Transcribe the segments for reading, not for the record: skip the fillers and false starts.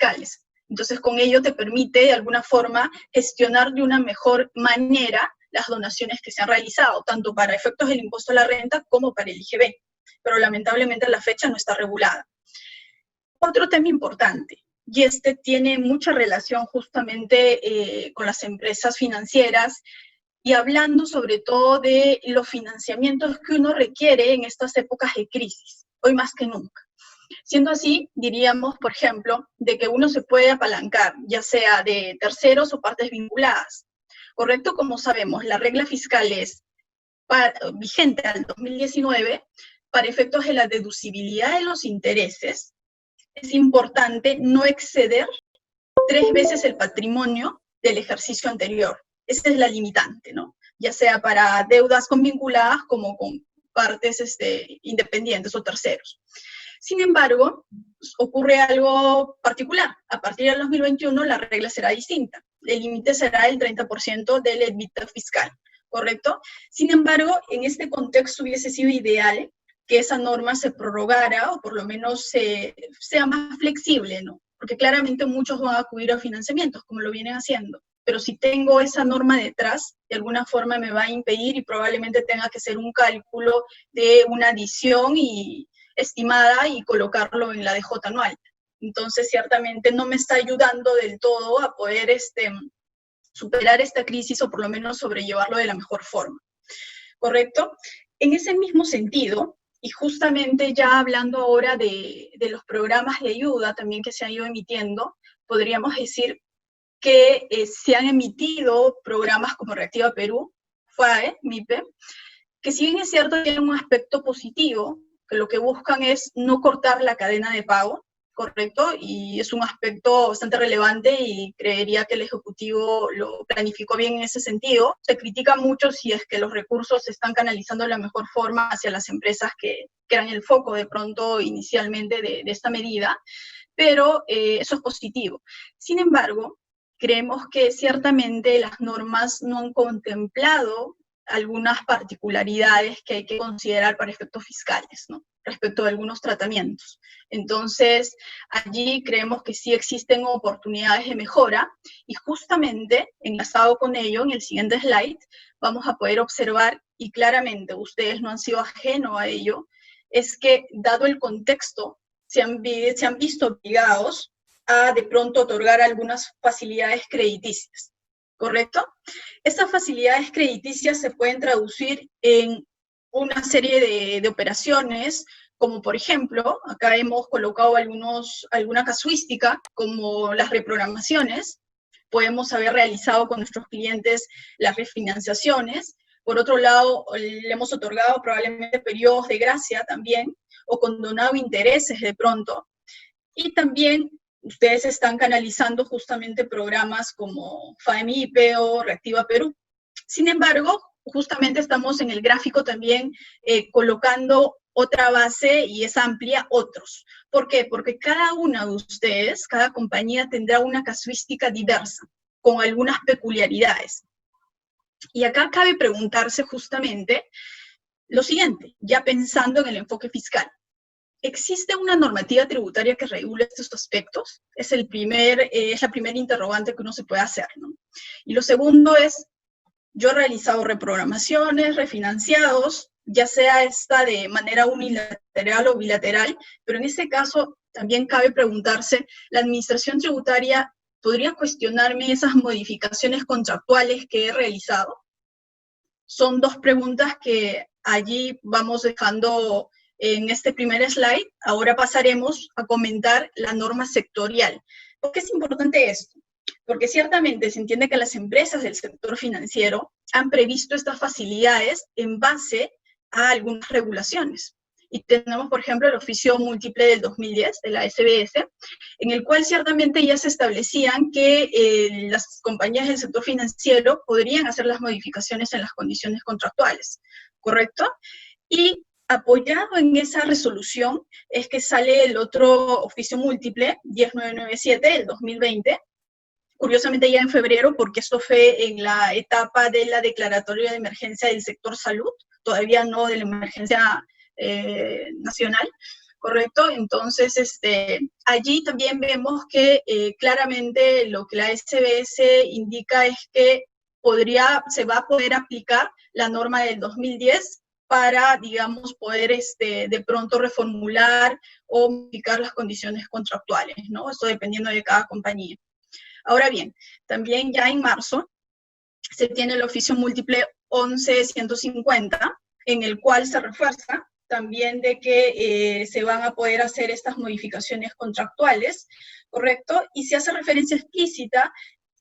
fiscales. Entonces, con ello te permite, de alguna forma, gestionar de una mejor manera las donaciones que se han realizado, tanto para efectos del impuesto a la renta como para el IGB. Pero lamentablemente a la fecha no está regulada. Otro tema importante, y este tiene mucha relación justamente con las empresas financieras, y hablando sobre todo de los financiamientos que uno requiere en estas épocas de crisis, hoy más que nunca. Siendo así, diríamos, por ejemplo, de que uno se puede apalancar, ya sea de terceros o partes vinculadas. ¿Correcto? Como sabemos, la regla fiscal es vigente al 2019, para efectos de la deducibilidad de los intereses, es importante no exceder 3 veces el patrimonio del ejercicio anterior. Esa es la limitante, ¿no? Ya sea para deudas convinculadas como con partes independientes o terceros. Sin embargo, ocurre algo particular. A partir del 2021 la regla será distinta. El límite será el 30% del EBITDA fiscal, ¿correcto? Sin embargo, en este contexto hubiese sido ideal que esa norma se prorrogara o por lo menos sea más flexible, ¿no? Porque claramente muchos van a acudir a financiamientos, como lo vienen haciendo. Pero si tengo esa norma detrás, de alguna forma me va a impedir y probablemente tenga que hacer un cálculo de una adición estimada y colocarlo en la DJ anual. Entonces, ciertamente no me está ayudando del todo a poder superar esta crisis o por lo menos sobrellevarlo de la mejor forma. ¿Correcto? En ese mismo sentido, y justamente ya hablando ahora de los programas de ayuda también que se han ido emitiendo, podríamos decir que se han emitido programas como Reactiva Perú, FAE, MIPE, que si bien es cierto que tienen un aspecto positivo, que lo que buscan es no cortar la cadena de pago, ¿correcto? Y es un aspecto bastante relevante y creería que el Ejecutivo lo planificó bien en ese sentido. Se critica mucho si es que los recursos se están canalizando de la mejor forma hacia las empresas que eran el foco de pronto inicialmente de esta medida, pero eso es positivo. Sin embargo, creemos que ciertamente las normas no han contemplado algunas particularidades que hay que considerar para efectos fiscales, ¿no? Respecto de algunos tratamientos. Entonces, allí creemos que sí existen oportunidades de mejora y justamente, enlazado con ello, en el siguiente slide, vamos a poder observar, y claramente ustedes no han sido ajenos a ello, es que, dado el contexto, se han visto obligados a de pronto otorgar algunas facilidades crediticias, ¿correcto? Estas facilidades crediticias se pueden traducir en una serie de operaciones, como por ejemplo, acá hemos colocado alguna casuística, como las reprogramaciones, podemos haber realizado con nuestros clientes las refinanciaciones, por otro lado, le hemos otorgado probablemente periodos de gracia también, o condonado intereses de pronto, y también ustedes están canalizando justamente programas como FAEMIPE o Reactiva Perú. Sin embargo, justamente estamos en el gráfico también colocando otra base y es amplia, otros. ¿Por qué? Porque cada una de ustedes, cada compañía tendrá una casuística diversa, con algunas peculiaridades. Y acá cabe preguntarse justamente lo siguiente, ya pensando en el enfoque fiscal. ¿Existe una normativa tributaria que regule estos aspectos? Es la primera interrogante que uno se puede hacer, ¿no? Y lo segundo es, yo he realizado reprogramaciones, refinanciados, ya sea esta de manera unilateral o bilateral, pero en este caso también cabe preguntarse, ¿la administración tributaria podría cuestionarme esas modificaciones contractuales que he realizado? Son dos preguntas que allí vamos dejando en este primer slide. Ahora pasaremos a comentar la norma sectorial. ¿Por qué es importante esto? Porque ciertamente se entiende que las empresas del sector financiero han previsto estas facilidades en base a algunas regulaciones. Y tenemos, por ejemplo, el oficio múltiple del 2010 de la SBS, en el cual ciertamente ya se establecían que las compañías del sector financiero podrían hacer las modificaciones en las condiciones contractuales, ¿correcto? Y apoyado en esa resolución es que sale el otro oficio múltiple, 10997 del 2020, curiosamente ya en febrero, porque esto fue en la etapa de la declaratoria de emergencia del sector salud, todavía no de la emergencia nacional, ¿correcto? Entonces, allí también vemos que claramente lo que la SBS indica es que se va a poder aplicar la norma del 2010 para, digamos, poder de pronto reformular o modificar las condiciones contractuales, ¿no? Esto dependiendo de cada compañía. Ahora bien, también ya en marzo se tiene el oficio múltiple 11-150, en el cual se refuerza también de que se van a poder hacer estas modificaciones contractuales, ¿correcto? Y se hace referencia explícita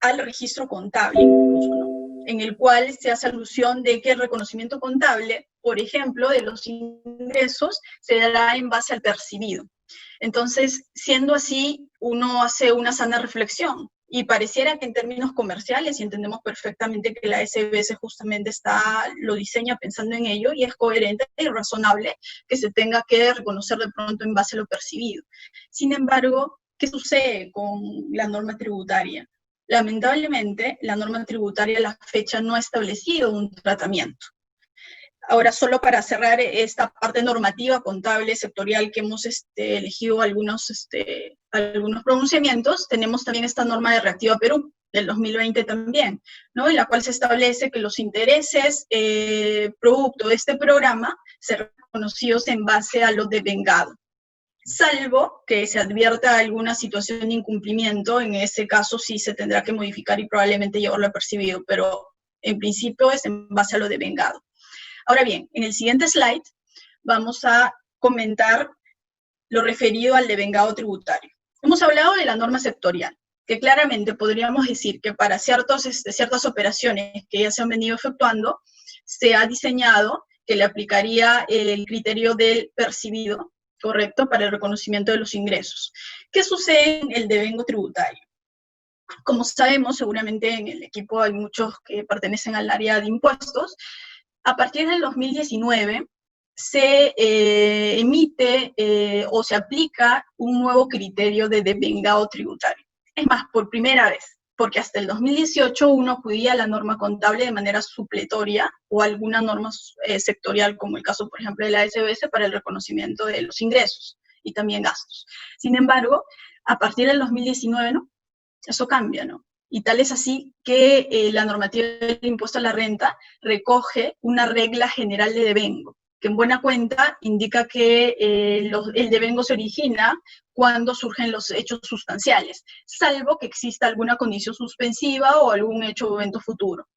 al registro contable, incluso, ¿no? En el cual se hace alusión de que el reconocimiento contable, por ejemplo, de los ingresos, se dará en base al percibido. Entonces, siendo así, uno hace una sana reflexión. Y pareciera que en términos comerciales, y entendemos perfectamente que la SBS justamente lo diseña pensando en ello, y es coherente y razonable que se tenga que reconocer de pronto en base a lo percibido. Sin embargo, ¿qué sucede con la norma tributaria? Lamentablemente, la norma tributaria a la fecha no ha establecido un tratamiento. Ahora, solo para cerrar esta parte normativa, contable, sectorial, que hemos elegido algunos pronunciamientos, tenemos también esta norma de Reactiva Perú, del 2020 también, ¿no? En la cual se establece que los intereses producto de este programa serán reconocidos en base a lo devengado, salvo que se advierta alguna situación de incumplimiento. En ese caso sí se tendrá que modificar y probablemente llevarlo a percibido, pero en principio es en base a lo devengado. Ahora bien, en el siguiente slide vamos a comentar lo referido al devengado tributario. Hemos hablado de la norma sectorial, que claramente podríamos decir que para ciertas operaciones que ya se han venido efectuando, se ha diseñado que le aplicaría el criterio del percibido, ¿correcto?, para el reconocimiento de los ingresos. ¿Qué sucede en el devengo tributario? Como sabemos, seguramente en el equipo hay muchos que pertenecen al área de impuestos. A partir del 2019 se emite o se aplica un nuevo criterio de devengado tributario. Es más, por primera vez, porque hasta el 2018 uno acudía a la norma contable de manera supletoria o alguna norma sectorial, como el caso, por ejemplo, de la SBS para el reconocimiento de los ingresos y también gastos. Sin embargo, a partir del 2019, ¿no? Eso cambia, ¿no? Y tal es así que la normativa del impuesto a la renta recoge una regla general de devengo, que en buena cuenta indica que el devengo se origina cuando surgen los hechos sustanciales, salvo que exista alguna condición suspensiva o algún hecho o evento futuro,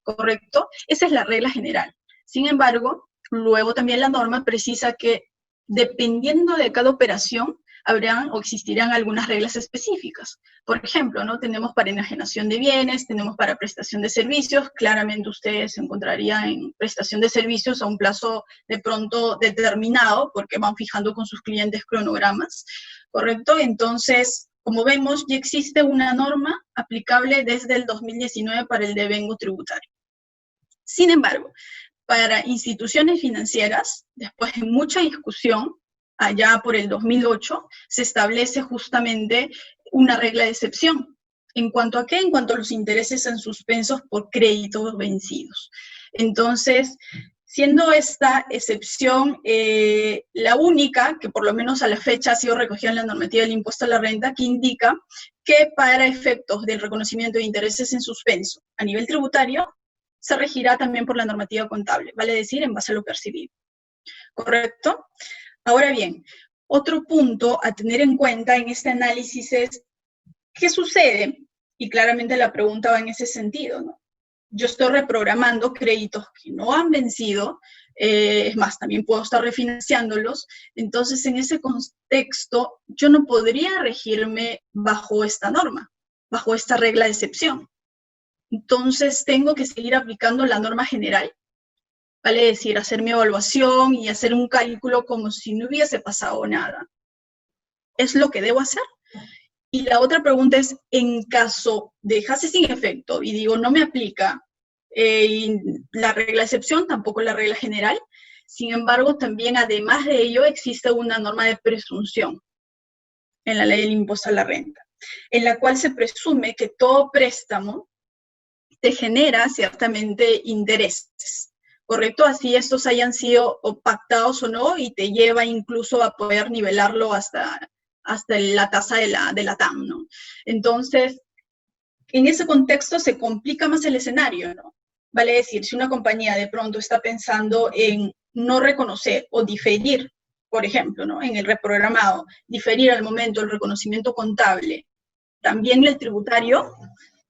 ¿correcto? Esa es la regla general. Sin embargo, luego también la norma precisa que dependiendo de cada operación, habrán o existirán algunas reglas específicas. Por ejemplo, ¿no? Tenemos para enajenación de bienes, tenemos para prestación de servicios. Claramente ustedes se encontrarían en prestación de servicios a un plazo de pronto determinado, porque van fijando con sus clientes cronogramas, ¿correcto? Entonces, como vemos, ya existe una norma aplicable desde el 2019 para el devengo tributario. Sin embargo, para instituciones financieras, después de mucha discusión, allá por el 2008, se establece justamente una regla de excepción. ¿En cuanto a qué? En cuanto a los intereses en suspensos por créditos vencidos. Entonces, siendo esta excepción la única, que por lo menos a la fecha ha sido recogida en la normativa del impuesto a la renta, que indica que para efectos del reconocimiento de intereses en suspenso a nivel tributario, se regirá también por la normativa contable, vale decir, en base a lo percibido. ¿Correcto? Ahora bien, otro punto a tener en cuenta en este análisis es, ¿qué sucede? Y claramente la pregunta va en ese sentido, ¿no? Yo estoy reprogramando créditos que no han vencido, es más, también puedo estar refinanciándolos, entonces en ese contexto yo no podría regirme bajo esta norma, bajo esta regla de excepción. Entonces tengo que seguir aplicando la norma general, vale decir, hacer mi evaluación y hacer un cálculo como si no hubiese pasado nada. ¿Es lo que debo hacer? Y la otra pregunta es, en caso dejase sin efecto y digo, no me aplica la regla de excepción, tampoco la regla general, sin embargo, también además de ello existe una norma de presunción en la ley del impuesto a la renta, en la cual se presume que todo préstamo te genera ciertamente intereses, ¿correcto? Así estos hayan sido o pactados o no, y te lleva incluso a poder nivelarlo hasta la tasa de la TAM, ¿no? Entonces, en ese contexto se complica más el escenario, ¿no? Vale decir, si una compañía de pronto está pensando en no reconocer o diferir, por ejemplo, ¿no? En el reprogramado, diferir al momento el reconocimiento contable, también el tributario,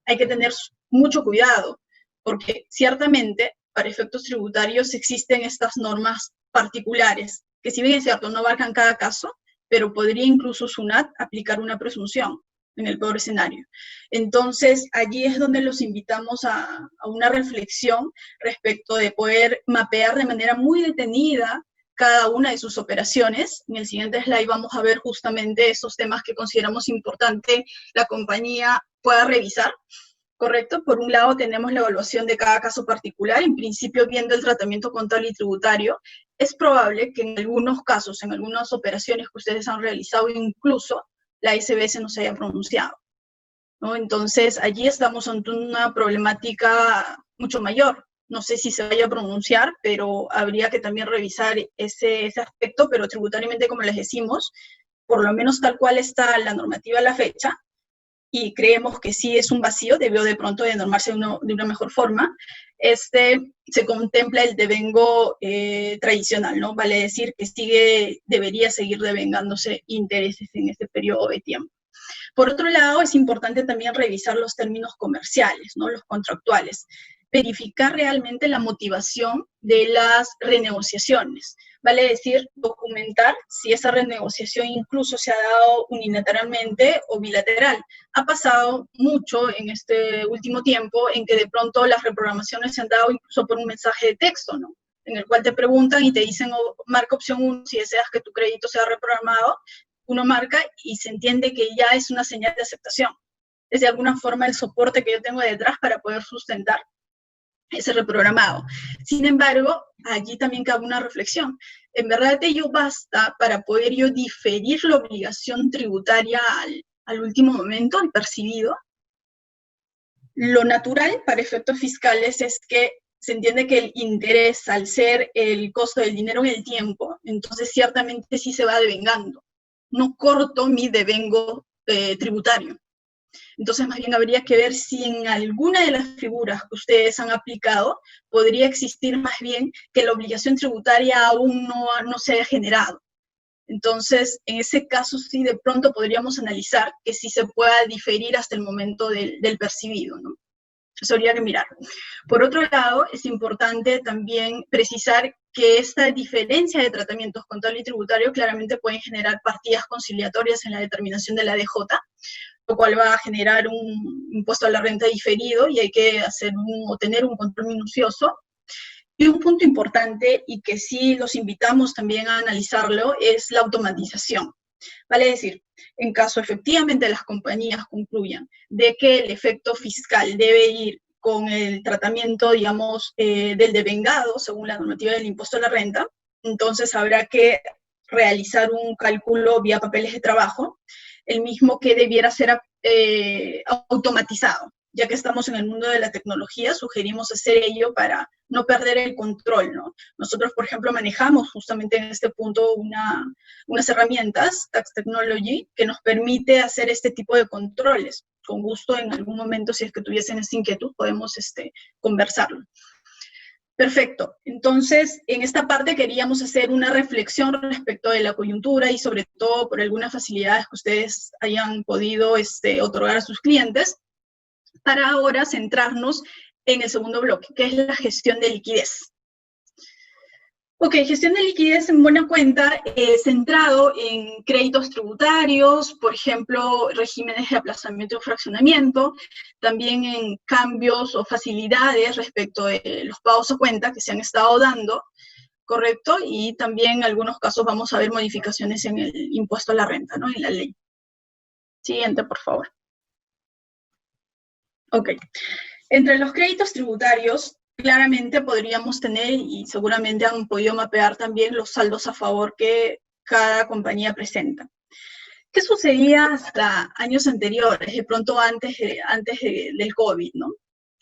hay que tener mucho cuidado, porque ciertamente para efectos tributarios existen estas normas particulares, que si bien es cierto, no abarcan cada caso, pero podría incluso SUNAT aplicar una presunción en el peor escenario. Entonces, allí es donde los invitamos a una reflexión respecto de poder mapear de manera muy detenida cada una de sus operaciones. En el siguiente slide vamos a ver justamente esos temas que consideramos importante la compañía pueda revisar, ¿correcto? Por un lado tenemos la evaluación de cada caso particular, en principio viendo el tratamiento contable y tributario. Es probable que en algunos casos, en algunas operaciones que ustedes han realizado, incluso la SBS no se haya pronunciado, ¿no? Entonces, allí estamos ante una problemática mucho mayor. No sé si se vaya a pronunciar, pero habría que también revisar ese aspecto, pero tributariamente, como les decimos, por lo menos tal cual está la normativa a la fecha, y creemos que sí es un vacío, debió de pronto de normarse de una mejor forma, se contempla el devengo tradicional, ¿no? Vale decir que debería seguir devengándose intereses en este periodo de tiempo. Por otro lado, es importante también revisar los términos comerciales, ¿no? Los contractuales, verificar realmente la motivación de las renegociaciones. Vale decir, documentar si esa renegociación incluso se ha dado unilateralmente o bilateral. Ha pasado mucho en este último tiempo en que de pronto las reprogramaciones se han dado incluso por un mensaje de texto, ¿no? En el cual te preguntan y te dicen, oh, marca opción 1 si deseas que tu crédito sea reprogramado. Uno marca y se entiende que ya es una señal de aceptación. Es de alguna forma el soporte que yo tengo detrás para poder sustentar ese reprogramado. Sin embargo, allí también cabe una reflexión. En verdad ello basta para poder yo diferir la obligación tributaria al último momento, al percibido. Lo natural para efectos fiscales es que se entiende que el interés, al ser el costo del dinero en el tiempo, entonces ciertamente sí se va devengando. No corto mi devengo tributario. Entonces, más bien habría que ver si en alguna de las figuras que ustedes han aplicado podría existir más bien que la obligación tributaria aún no se haya generado. Entonces, en ese caso sí de pronto podríamos analizar que sí se pueda diferir hasta el momento del percibido, ¿no? Eso habría que mirar. Por otro lado, es importante también precisar que esta diferencia de tratamientos contable y tributario claramente pueden generar partidas conciliatorias en la determinación de la DJ, lo cual va a generar un impuesto a la renta diferido y hay que tener un control minucioso. Y un punto importante, y que sí los invitamos también a analizarlo, es la automatización. Vale decir, en caso efectivamente las compañías concluyan de que el efecto fiscal debe ir con el tratamiento, digamos, del devengado, según la normativa del impuesto a la renta, entonces habrá que realizar un cálculo vía papeles de trabajo, el mismo que debiera ser automatizado. Ya que estamos en el mundo de la tecnología, sugerimos hacer ello para no perder el control, ¿no? Nosotros, por ejemplo, manejamos justamente en este punto unas herramientas, Tax Technology, que nos permite hacer este tipo de controles. Con gusto, en algún momento, si es que tuviesen esta inquietud, podemos conversarlo. Perfecto. Entonces, en esta parte queríamos hacer una reflexión respecto de la coyuntura y sobre todo por algunas facilidades que ustedes hayan podido otorgar a sus clientes, para ahora centrarnos en el segundo bloque, que es la gestión de liquidez. Ok, gestión de liquidez en buena cuenta, centrado en créditos tributarios, por ejemplo, regímenes de aplazamiento y fraccionamiento, también en cambios o facilidades respecto de los pagos a cuenta que se han estado dando, ¿correcto? Y también en algunos casos vamos a ver modificaciones en el impuesto a la renta, ¿no? En la ley. Siguiente, por favor. Ok. Entre los créditos tributarios, claramente podríamos tener, y seguramente han podido mapear también, los saldos a favor que cada compañía presenta. ¿Qué sucedía hasta años anteriores, de pronto antes del COVID, ¿no?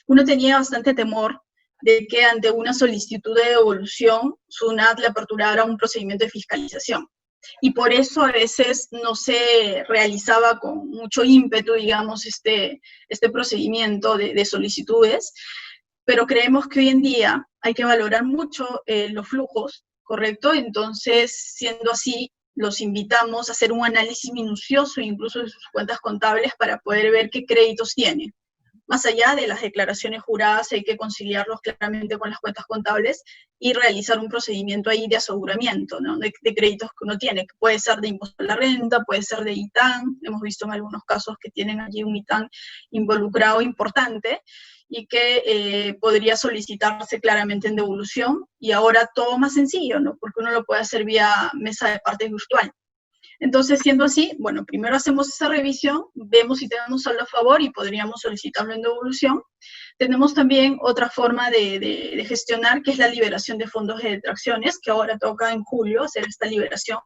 Uno tenía bastante temor de que ante una solicitud de devolución, SUNAT le aperturara un procedimiento de fiscalización. Y por eso a veces no se realizaba con mucho ímpetu, digamos, este procedimiento de solicitudes, pero creemos que hoy en día hay que valorar mucho los flujos, ¿correcto? Entonces, siendo así, los invitamos a hacer un análisis minucioso, incluso de sus cuentas contables, para poder ver qué créditos tienen. Más allá de las declaraciones juradas, hay que conciliarlos claramente con las cuentas contables y realizar un procedimiento ahí de aseguramiento, ¿no? de créditos que uno tiene, que puede ser de impuesto a la renta, puede ser de ITAN, hemos visto en algunos casos que tienen allí un ITAN involucrado importante, y que podría solicitarse claramente en devolución, y ahora todo más sencillo, ¿no? Porque uno lo puede hacer vía mesa de partes virtual. Entonces, siendo así, bueno, primero hacemos esa revisión, vemos si tenemos saldo a favor y podríamos solicitarlo en devolución. Tenemos también otra forma de gestionar, que es la liberación de fondos de detracciones, que ahora toca en julio hacer esta liberación.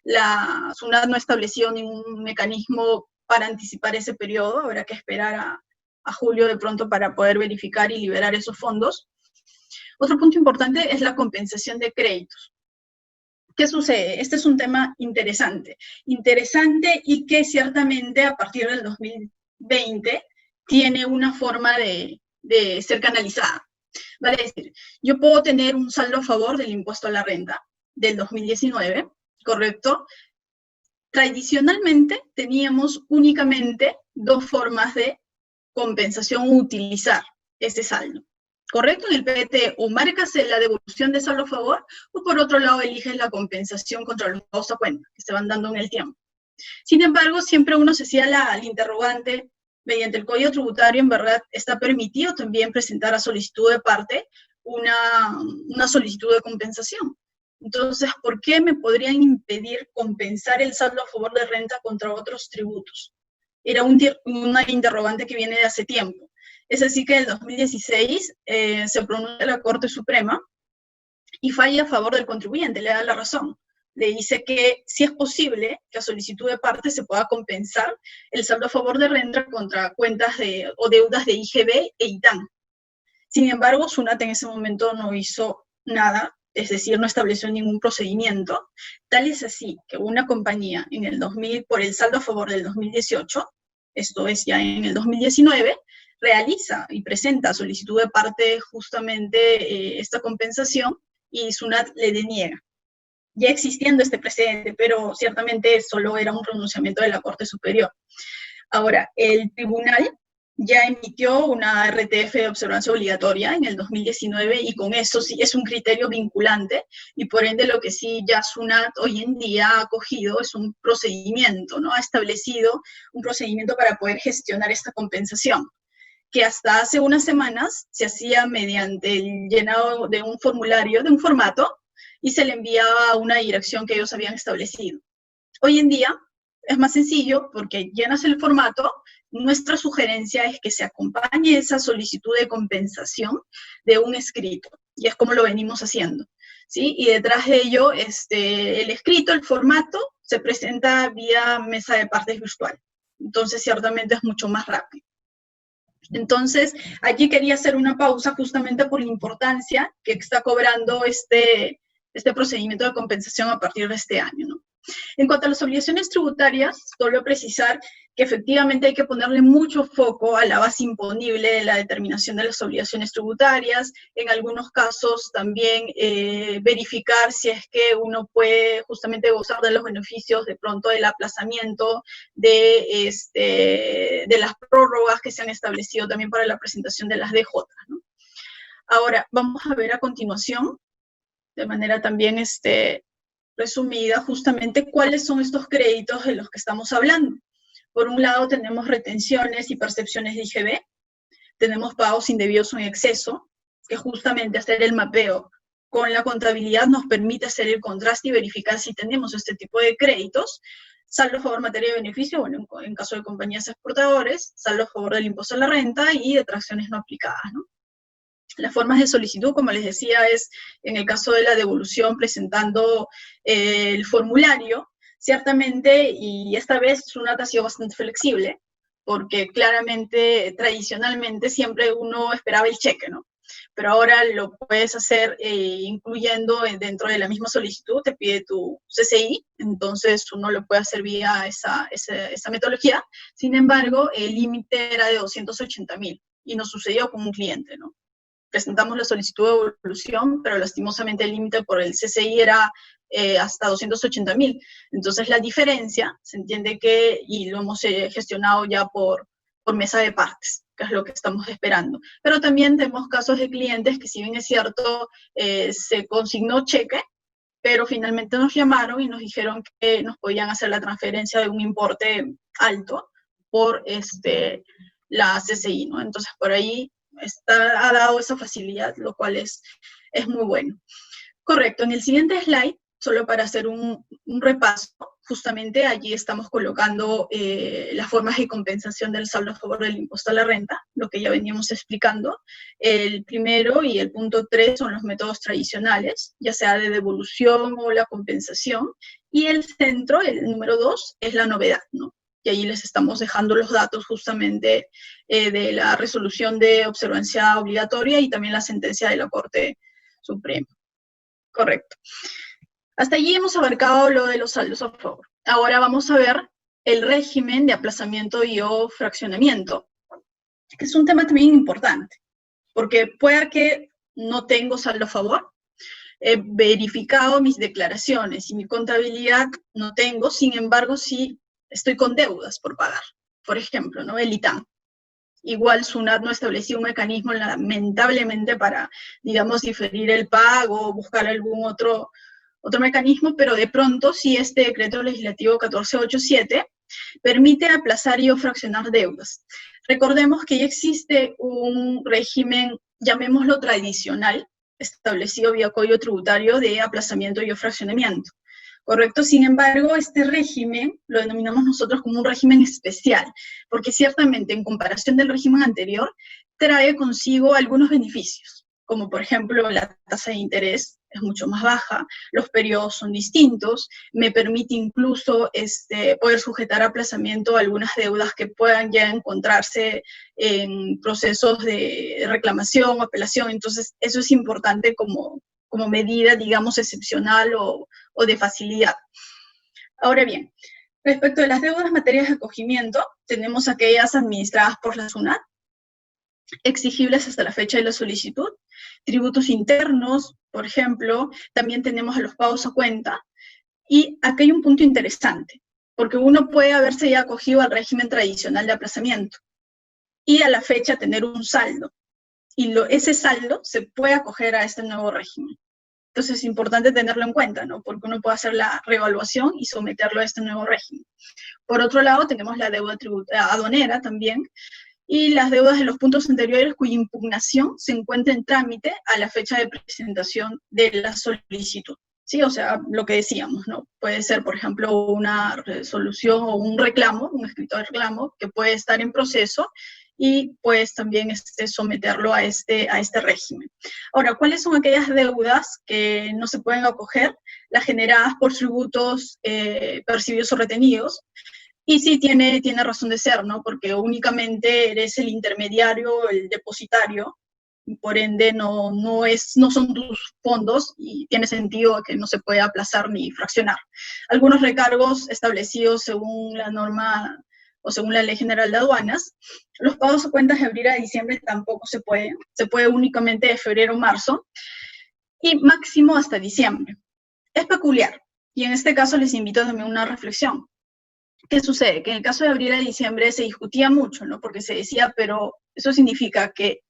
La SUNAT no ha establecido ningún mecanismo para anticipar ese periodo, habrá que esperar a julio de pronto para poder verificar y liberar esos fondos. Otro punto importante es la compensación de créditos. ¿Qué sucede? Este es un tema interesante y que ciertamente a partir del 2020 tiene una forma de ser canalizada. Vale decir, yo puedo tener un saldo a favor del impuesto a la renta del 2019, ¿correcto? Tradicionalmente teníamos únicamente dos formas de compensación o utilizar ese saldo. ¿Correcto? En el PET o marcas la devolución de saldo a favor, o por otro lado eliges la compensación contra los pagos a cuenta, que se van dando en el tiempo. Sin embargo, siempre uno se hacía el interrogante, mediante el Código Tributario, en verdad, está permitido también presentar a solicitud de parte una solicitud de compensación. Entonces, ¿por qué me podrían impedir compensar el saldo a favor de renta contra otros tributos? Era una interrogante que viene de hace tiempo. Es así que en el 2016 se pronuncia la Corte Suprema y falla a favor del contribuyente, le da la razón. Le dice que sí es posible que a solicitud de parte se pueda compensar el saldo a favor de renta contra cuentas o deudas de IGB e ITAN. Sin embargo, SUNAT en ese momento no hizo nada, es decir, no estableció ningún procedimiento. Tal es así que una compañía en el 2000, por el saldo a favor del 2018, esto es ya en el 2019, realiza y presenta solicitud de parte justamente esta compensación y SUNAT le deniega. Ya existiendo este precedente, pero ciertamente solo era un pronunciamiento de la Corte Superior. Ahora, el tribunal ya emitió una RTF de observancia obligatoria en el 2019 y con eso sí es un criterio vinculante y por ende lo que sí ya SUNAT hoy en día ha acogido es un procedimiento, ¿no? Ha establecido un procedimiento para poder gestionar esta compensación, que hasta hace unas semanas se hacía mediante el llenado de un formulario, de un formato, y se le enviaba a una dirección que ellos habían establecido. Hoy en día es más sencillo porque llenas el formato. Nuestra sugerencia es que se acompañe esa solicitud de compensación de un escrito, y es como lo venimos haciendo, ¿sí? Y detrás de ello, el escrito, el formato, se presenta vía mesa de partes virtual. Entonces, ciertamente es mucho más rápido. Entonces, aquí quería hacer una pausa justamente por la importancia que está cobrando este procedimiento de compensación a partir de este año, ¿no? En cuanto a las obligaciones tributarias, solo precisar que efectivamente hay que ponerle mucho foco a la base imponible de la determinación de las obligaciones tributarias, en algunos casos también verificar si es que uno puede justamente gozar de los beneficios de pronto del aplazamiento, de las prórrogas que se han establecido también para la presentación de las DJ, ¿no? Ahora, vamos a ver a continuación, de manera también resumida, justamente cuáles son estos créditos de los que estamos hablando. Por un lado tenemos retenciones y percepciones de IGB, tenemos pagos indebidos o en exceso, que justamente hacer el mapeo con la contabilidad nos permite hacer el contraste y verificar si tenemos este tipo de créditos. Saldo a favor materia de beneficio, bueno, en caso de compañías exportadores, saldo a favor del impuesto a la renta y detracciones no aplicadas, ¿no? Las formas de solicitud, como les decía, es en el caso de la devolución presentando el formulario, ciertamente, y esta vez SUNAT ha sido bastante flexible, porque claramente, tradicionalmente, siempre uno esperaba el cheque, ¿no? pero ahora lo puedes hacer incluyendo dentro de la misma solicitud, te pide tu CCI, entonces uno lo puede hacer vía esa metodología. Sin embargo, el límite era de 280.000 y nos sucedió con un cliente, ¿no? Presentamos la solicitud de devolución, pero lastimosamente el límite por el CCI era hasta 280.000. Entonces la diferencia, se entiende que, y lo hemos gestionado ya por mesa de partes, que es lo que estamos esperando. Pero también tenemos casos de clientes que, si bien es cierto, se consignó cheque, pero finalmente nos llamaron y nos dijeron que nos podían hacer la transferencia de un importe alto por la CCI, ¿no? Entonces, por ahí ha dado esa facilidad, lo cual es muy bueno. Correcto, en el siguiente slide, solo para hacer un repaso, justamente allí estamos colocando las formas de compensación del saldo a favor del impuesto a la renta, lo que ya veníamos explicando. El primero y el punto 3 son los métodos tradicionales, ya sea de devolución o la compensación, y el centro, el número 2, es la novedad, ¿no? Y ahí les estamos dejando los datos justamente de la resolución de observancia obligatoria y también la sentencia de la Corte Suprema. Correcto. Hasta allí hemos abarcado lo de los saldos a favor. Ahora vamos a ver el régimen de aplazamiento y o fraccionamiento, que es un tema también importante, porque puede que no tengo saldo a favor, he verificado mis declaraciones y mi contabilidad no tengo, sin embargo, sí estoy con deudas por pagar. Por ejemplo, ¿no? El ITAM. Igual SUNAT no estableció un mecanismo, lamentablemente, para, digamos, diferir el pago o buscar algún otro mecanismo, pero de pronto sí este decreto legislativo 1487 permite aplazar y o fraccionar deudas. Recordemos que ya existe un régimen, llamémoslo tradicional, establecido vía Código Tributario de aplazamiento y o fraccionamiento. ¿Correcto? Sin embargo, este régimen lo denominamos nosotros como un régimen especial, porque ciertamente en comparación del régimen anterior, trae consigo algunos beneficios, como por ejemplo la tasa de interés es mucho más baja, los periodos son distintos, me permite incluso poder sujetar a aplazamiento algunas deudas que puedan ya encontrarse en procesos de reclamación o apelación. Entonces, eso es importante como medida, digamos, excepcional o de facilidad. Ahora bien, respecto a las deudas materias de acogimiento, tenemos aquellas administradas por la SUNAT, exigibles hasta la fecha de la solicitud, tributos internos, por ejemplo, también tenemos a los pagos a cuenta, y aquí hay un punto interesante, porque uno puede haberse ya acogido al régimen tradicional de aplazamiento, y a la fecha tener un saldo, y ese saldo se puede acoger a este nuevo régimen. Entonces es importante tenerlo en cuenta, ¿no? Porque uno puede hacer la reevaluación y someterlo a este nuevo régimen. Por otro lado, tenemos la deuda aduanera también, y las deudas de los puntos anteriores cuya impugnación se encuentra en trámite a la fecha de presentación de la solicitud. ¿Sí? O sea, lo que decíamos, ¿no? Puede ser, por ejemplo, una resolución o un reclamo, un escrito de reclamo, que puede estar en proceso y pues también someterlo a este régimen. Ahora, ¿cuáles son aquellas deudas que no se pueden acoger? Las generadas por tributos percibidos o retenidos. Y sí tiene razón de ser, ¿no? Porque únicamente eres el intermediario, el depositario, y por ende no son tus fondos y tiene sentido que no se puede aplazar ni fraccionar. Algunos recargos establecidos según la norma o según la Ley General de Aduanas, los pagos a cuentas de abril a diciembre tampoco se puede únicamente de febrero a marzo, y máximo hasta diciembre. Es peculiar, y en este caso les invito también a una reflexión. ¿Qué sucede? Que en el caso de abril a diciembre se discutía mucho, ¿no? Porque se decía, pero eso significa que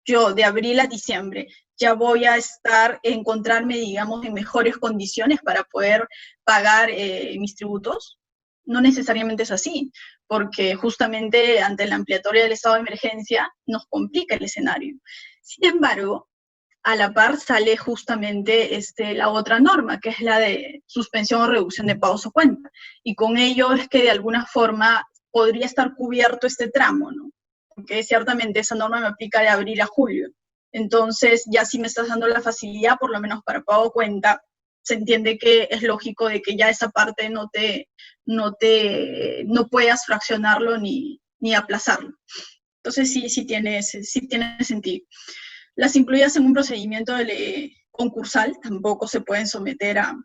yo de abril a diciembre ya voy a encontrarme, digamos, en mejores condiciones para poder pagar mis tributos. No necesariamente es así, porque justamente ante la ampliatoria del estado de emergencia nos complica el escenario. Sin embargo, a la par sale justamente la otra norma, que es la de suspensión o reducción de pagos a cuenta. Y con ello es que de alguna forma podría estar cubierto este tramo, ¿no? Porque ciertamente esa norma me aplica de abril a julio. Entonces, ya si me estás dando la facilidad, por lo menos para pago a cuenta, se entiende que es lógico de que ya esa parte no puedas fraccionarlo ni aplazarlo. Entonces sí tiene sentido. Las incluidas en un procedimiento concursal tampoco se pueden someter a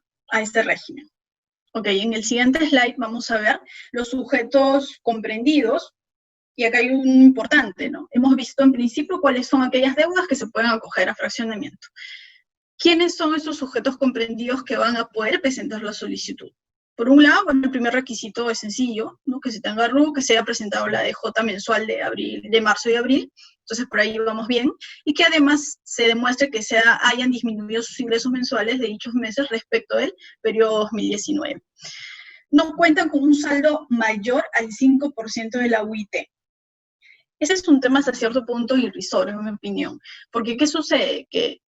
este régimen. Ok, en el siguiente slide vamos a ver los sujetos comprendidos, y acá hay un importante, ¿no? Hemos visto en principio cuáles son aquellas deudas que se pueden acoger a fraccionamiento. ¿Quiénes son esos sujetos comprendidos que van a poder presentar la solicitud? Por un lado, bueno, el primer requisito es sencillo, ¿no? Que se tenga RU, que se haya presentado la DJ mensual de marzo y abril, entonces por ahí vamos bien, y que además se demuestre que hayan disminuido sus ingresos mensuales de dichos meses respecto del periodo 2019. No cuentan con un saldo mayor al 5% de la UIT. Ese es un tema hasta cierto punto irrisorio, en mi opinión, porque ¿qué sucede? Que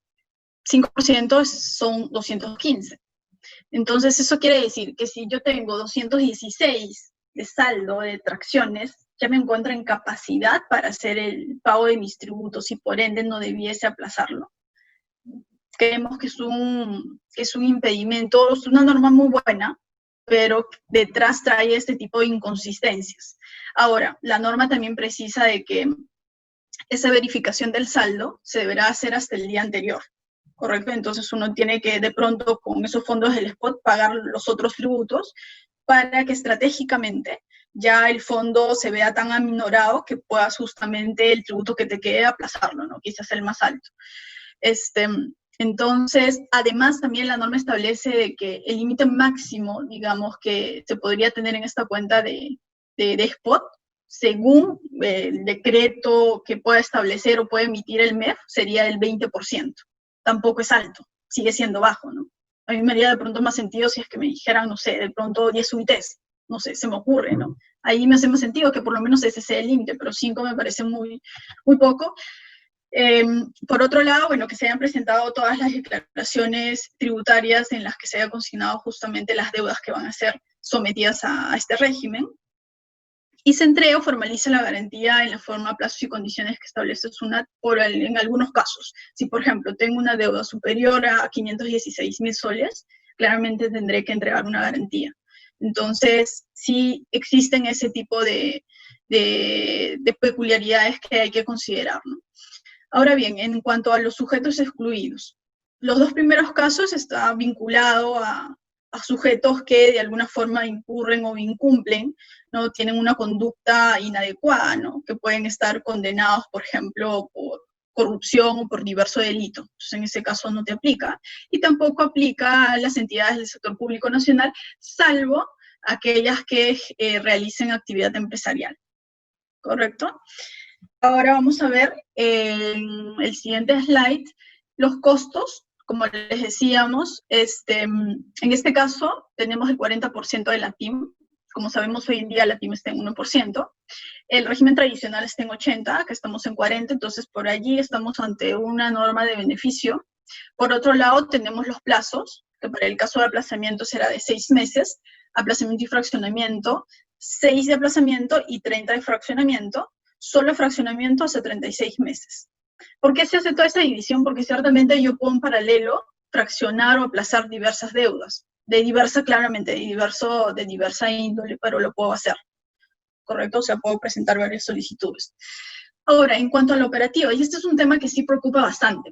5% son 215. Entonces, eso quiere decir que si yo tengo 216 de saldo de detracciones, ya me encuentro en capacidad para hacer el pago de mis tributos y por ende no debiese aplazarlo. Creemos que es un impedimento, es una norma muy buena, pero detrás trae este tipo de inconsistencias. Ahora, la norma también precisa de que esa verificación del saldo se deberá hacer hasta el día anterior, ¿correcto? Entonces uno tiene que de pronto con esos fondos del spot pagar los otros tributos para que estratégicamente ya el fondo se vea tan aminorado que puedas justamente el tributo que te quede aplazarlo, ¿no? Quizás el más alto. Entonces, además también la norma establece que el límite máximo, digamos, que se podría tener en esta cuenta de spot, según el decreto que pueda establecer o pueda emitir el MEF, sería el 20%. Tampoco es alto, sigue siendo bajo, ¿no? A mí me haría de pronto más sentido si es que me dijeran, no sé, de pronto 10 UITs, no sé, se me ocurre, ¿no? Ahí me hace más sentido que por lo menos ese sea el límite, pero 5 me parece muy, muy poco. Por otro lado, bueno, que se hayan presentado todas las declaraciones tributarias en las que se haya consignado justamente las deudas que van a ser sometidas a este régimen. Y se entrega o formaliza la garantía en la forma, plazos y condiciones que establece SUNAT en algunos casos. Si, por ejemplo, tengo una deuda superior a 516.000 soles, claramente tendré que entregar una garantía. Entonces, sí existen ese tipo de peculiaridades que hay que considerar, ¿no? Ahora bien, en cuanto a los sujetos excluidos, los dos primeros casos están vinculados a sujetos que de alguna forma incurren o incumplen, ¿no? Tienen una conducta inadecuada, ¿no? Que pueden estar condenados, por ejemplo, por corrupción o por diverso delito. Entonces, en ese caso no te aplica. Y tampoco aplica a las entidades del sector público nacional, salvo aquellas que realicen actividad empresarial. ¿Correcto? Ahora vamos a ver en el siguiente slide los costos. Como les decíamos, en este caso tenemos el 40% de la TIM. Como sabemos, hoy en día la TIM está en 1%. El régimen tradicional está en 80%, acá estamos en 40%, entonces por allí estamos ante una norma de beneficio. Por otro lado, tenemos los plazos, que para el caso de aplazamiento será de 6 meses, aplazamiento y fraccionamiento, 6 de aplazamiento y 30 de fraccionamiento. Solo fraccionamiento hasta 36 meses. ¿Por qué se hace toda esta división? Porque ciertamente yo puedo en paralelo fraccionar o aplazar diversas deudas, claramente, de diversa índole, pero lo puedo hacer, ¿correcto? O sea, puedo presentar varias solicitudes. Ahora, en cuanto a la operativa, y este es un tema que sí preocupa bastante.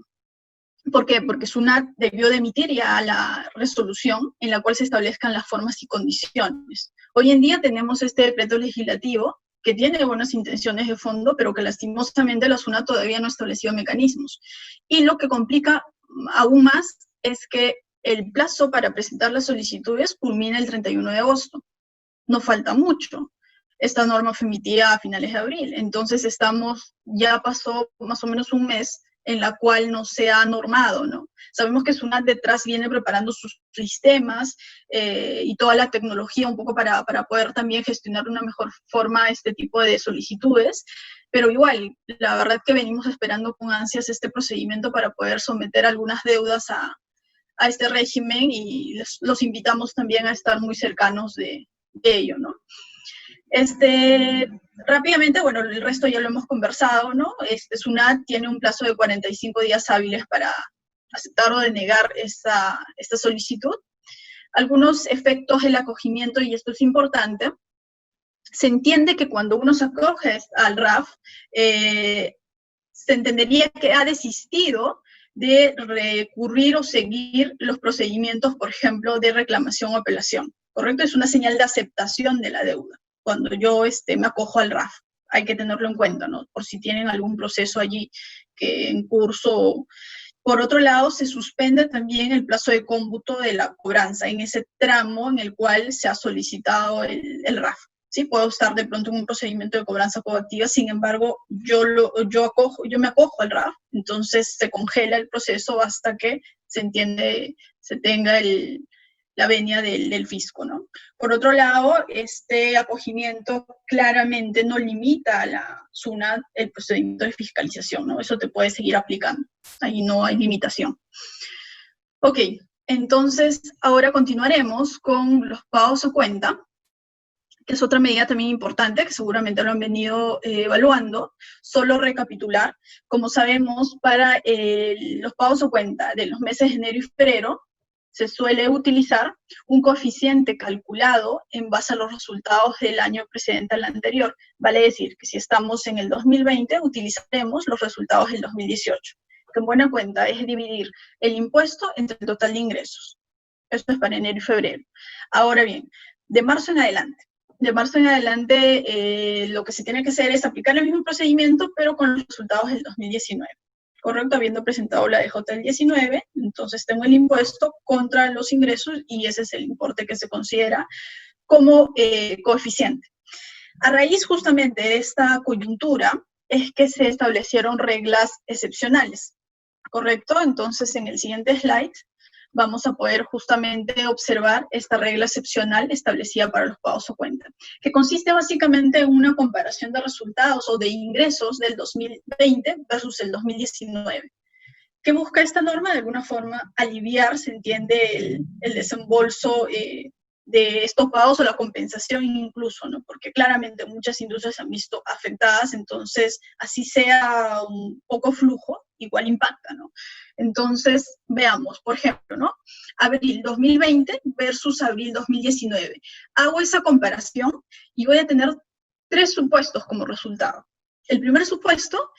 ¿Por qué? Porque SUNAT debió de emitir ya la resolución en la cual se establezcan las formas y condiciones. Hoy en día tenemos este decreto legislativo que tiene buenas intenciones de fondo, pero que lastimosamente la SUNAT todavía no ha establecido mecanismos. Y lo que complica aún más es que el plazo para presentar las solicitudes culmina el 31 de agosto. No falta mucho. Esta norma fue emitida a finales de abril, entonces ya pasó más o menos un mes en la cual no se ha normado, ¿no? Sabemos que SUNAT detrás viene preparando sus sistemas y toda la tecnología un poco para poder también gestionar de una mejor forma este tipo de solicitudes, pero igual, la verdad que venimos esperando con ansias este procedimiento para poder someter algunas deudas a este régimen y los invitamos también a estar muy cercanos de ello, ¿no? Rápidamente, bueno, el resto ya lo hemos conversado, ¿no? SUNAT tiene un plazo de 45 días hábiles para aceptar o denegar esta solicitud. Algunos efectos del acogimiento, y esto es importante, se entiende que cuando uno se acoge al RAF, se entendería que ha desistido de recurrir o seguir los procedimientos, por ejemplo, de reclamación o apelación, ¿correcto? Es una señal de aceptación de la deuda, cuando yo me acojo al RAF. Hay que tenerlo en cuenta, ¿no? Por si tienen algún proceso allí que en curso. Por otro lado, se suspende también el plazo de cómputo de la cobranza en ese tramo en el cual se ha solicitado el RAF. ¿Sí? Puedo estar de pronto en un procedimiento de cobranza coactiva, sin embargo, yo me acojo al RAF, entonces se congela el proceso hasta que se tenga la venia del fisco, ¿no? Por otro lado, este acogimiento claramente no limita a la SUNAT el procedimiento de fiscalización, ¿no? Eso te puede seguir aplicando, ahí no hay limitación. Ok, entonces ahora continuaremos con los pagos a cuenta, que es otra medida también importante, que seguramente lo han venido evaluando. Solo recapitular, como sabemos, para los pagos a cuenta de los meses de enero y febrero, se suele utilizar un coeficiente calculado en base a los resultados del año precedente al anterior. Vale decir que si estamos en el 2020, utilizaremos los resultados del 2018. Que en buena cuenta es dividir el impuesto entre el total de ingresos. Esto es para enero y febrero. Ahora bien, de marzo en adelante, lo que se tiene que hacer es aplicar el mismo procedimiento, pero con los resultados del 2019. ¿Correcto? Habiendo presentado la DJ del 19, entonces tengo el impuesto contra los ingresos y ese es el importe que se considera como coeficiente. A raíz justamente de esta coyuntura es que se establecieron reglas excepcionales, ¿correcto? Entonces en el siguiente slide vamos a poder justamente observar esta regla excepcional establecida para los pagos a cuenta, que consiste básicamente en una comparación de resultados o de ingresos del 2020 versus el 2019. ¿Qué busca esta norma? De alguna forma aliviar, se entiende, el desembolso de estos pagos o la compensación incluso, ¿no? Porque claramente muchas industrias se han visto afectadas, entonces así sea un poco flujo, igual impacta, ¿no? Entonces, veamos, por ejemplo, ¿no? Abril 2020 versus abril 2019. Hago esa comparación y voy a tener 3 supuestos como resultado. El primer supuesto,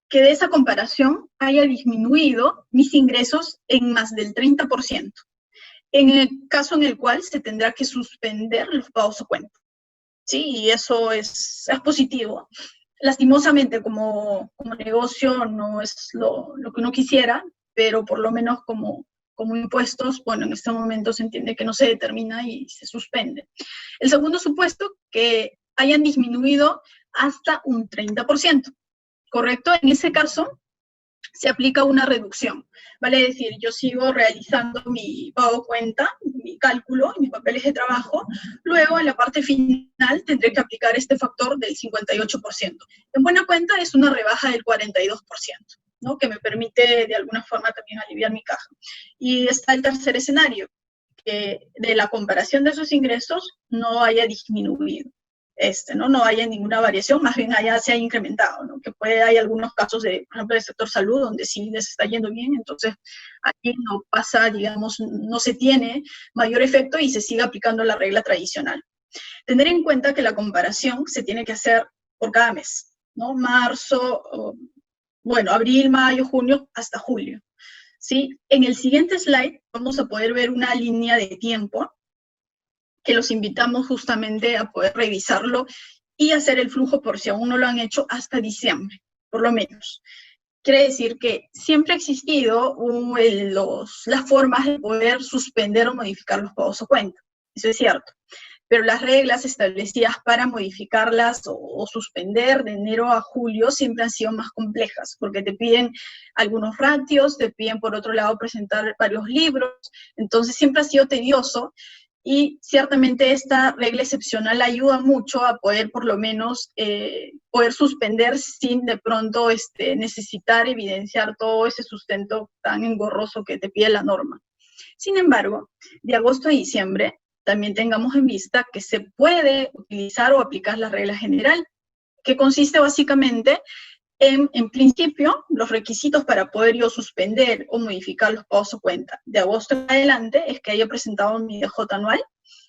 que de esa comparación haya disminuido mis ingresos en más del 30%. En el caso en el cual se tendrá que suspender los pagos a cuenta. Sí, y eso es positivo. Lastimosamente, como negocio no es lo que uno quisiera, pero por lo menos como impuestos, bueno, en este momento se entiende que no se determina y se suspende. El segundo supuesto, que hayan disminuido hasta un 30%, ¿correcto? En ese caso, se aplica una reducción. Vale decir, yo sigo realizando mi pago cuenta, mi cálculo, mis papeles de trabajo, luego en la parte final tendré que aplicar este factor del 58%. En buena cuenta es una rebaja del 42%, ¿no? Que me permite de alguna forma también aliviar mi caja. Y está el tercer escenario, que de la comparación de esos ingresos no haya disminuido. No haya ninguna variación, más bien se ha incrementado, ¿no? Que hay algunos casos, por ejemplo, del sector salud, donde sí les está yendo bien, entonces aquí no pasa, digamos, no se tiene mayor efecto y se sigue aplicando la regla tradicional. Tener en cuenta que la comparación se tiene que hacer por cada mes, ¿no? Marzo, abril, mayo, junio, hasta julio, ¿sí? En el siguiente slide vamos a poder ver una línea de tiempo que los invitamos justamente a poder revisarlo y hacer el flujo, por si aún no lo han hecho, hasta diciembre, por lo menos. Quiere decir que siempre ha existido las formas de poder suspender o modificar los pagos a cuenta. Eso es cierto. Pero las reglas establecidas para modificarlas o suspender de enero a julio siempre han sido más complejas, porque te piden algunos ratios, te piden por otro lado presentar varios libros, entonces siempre ha sido tedioso. Y ciertamente esta regla excepcional ayuda mucho a poder por lo menos poder suspender sin de pronto necesitar evidenciar todo ese sustento tan engorroso que te pide la norma. Sin embargo, de agosto a diciembre también tengamos en vista que se puede utilizar o aplicar la regla general, que consiste básicamente en principio, los requisitos para poder yo suspender o modificar los pagos a cuenta de agosto en adelante es que haya presentado mi DJ anual.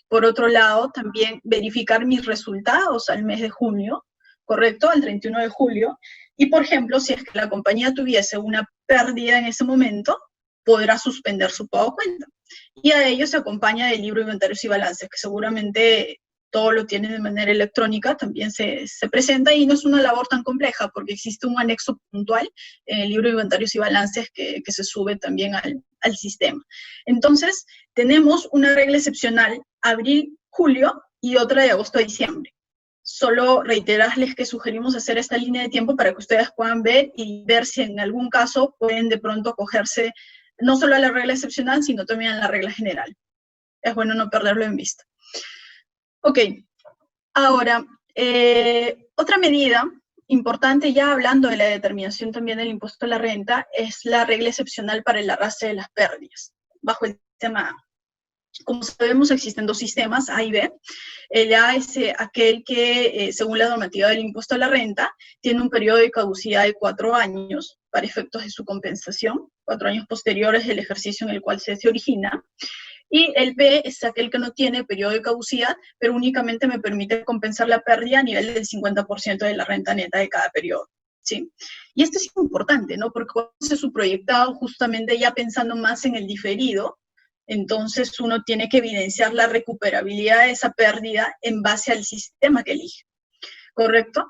Por otro lado, también verificar mis resultados al mes de junio, ¿correcto? Al 31 de julio. Y, por ejemplo, si es que la compañía tuviese una pérdida en ese momento, podrá suspender su pago a cuenta. Y a ello se acompaña el libro de inventarios y balances, que seguramente todo lo tiene de manera electrónica, también se presenta, y no es una labor tan compleja, porque existe un anexo puntual en el libro de inventarios y balances que se sube también al sistema. Entonces, tenemos una regla excepcional, abril-julio, y otra de agosto a diciembre. Solo reiterarles que sugerimos hacer esta línea de tiempo para que ustedes puedan ver y ver si en algún caso pueden de pronto acogerse no solo a la regla excepcional, sino también a la regla general. Es bueno no perderlo en vista. Ok, ahora, otra medida importante, ya hablando de la determinación también del impuesto a la renta, es la regla excepcional para el arrastre de las pérdidas, bajo el sistema A. Como sabemos, existen dos sistemas, A y B. El A es aquel que, según la normativa del impuesto a la renta, tiene un periodo de caducidad de 4 años para efectos de su compensación, 4 años posteriores del ejercicio en el cual se origina. Y el B es aquel que no tiene periodo de caducidad, pero únicamente me permite compensar la pérdida a nivel del 50% de la renta neta de cada periodo. ¿Sí? Y esto es importante, ¿no? Porque cuando se subproyectado justamente ya pensando más en el diferido, entonces uno tiene que evidenciar la recuperabilidad de esa pérdida en base al sistema que elige, ¿correcto?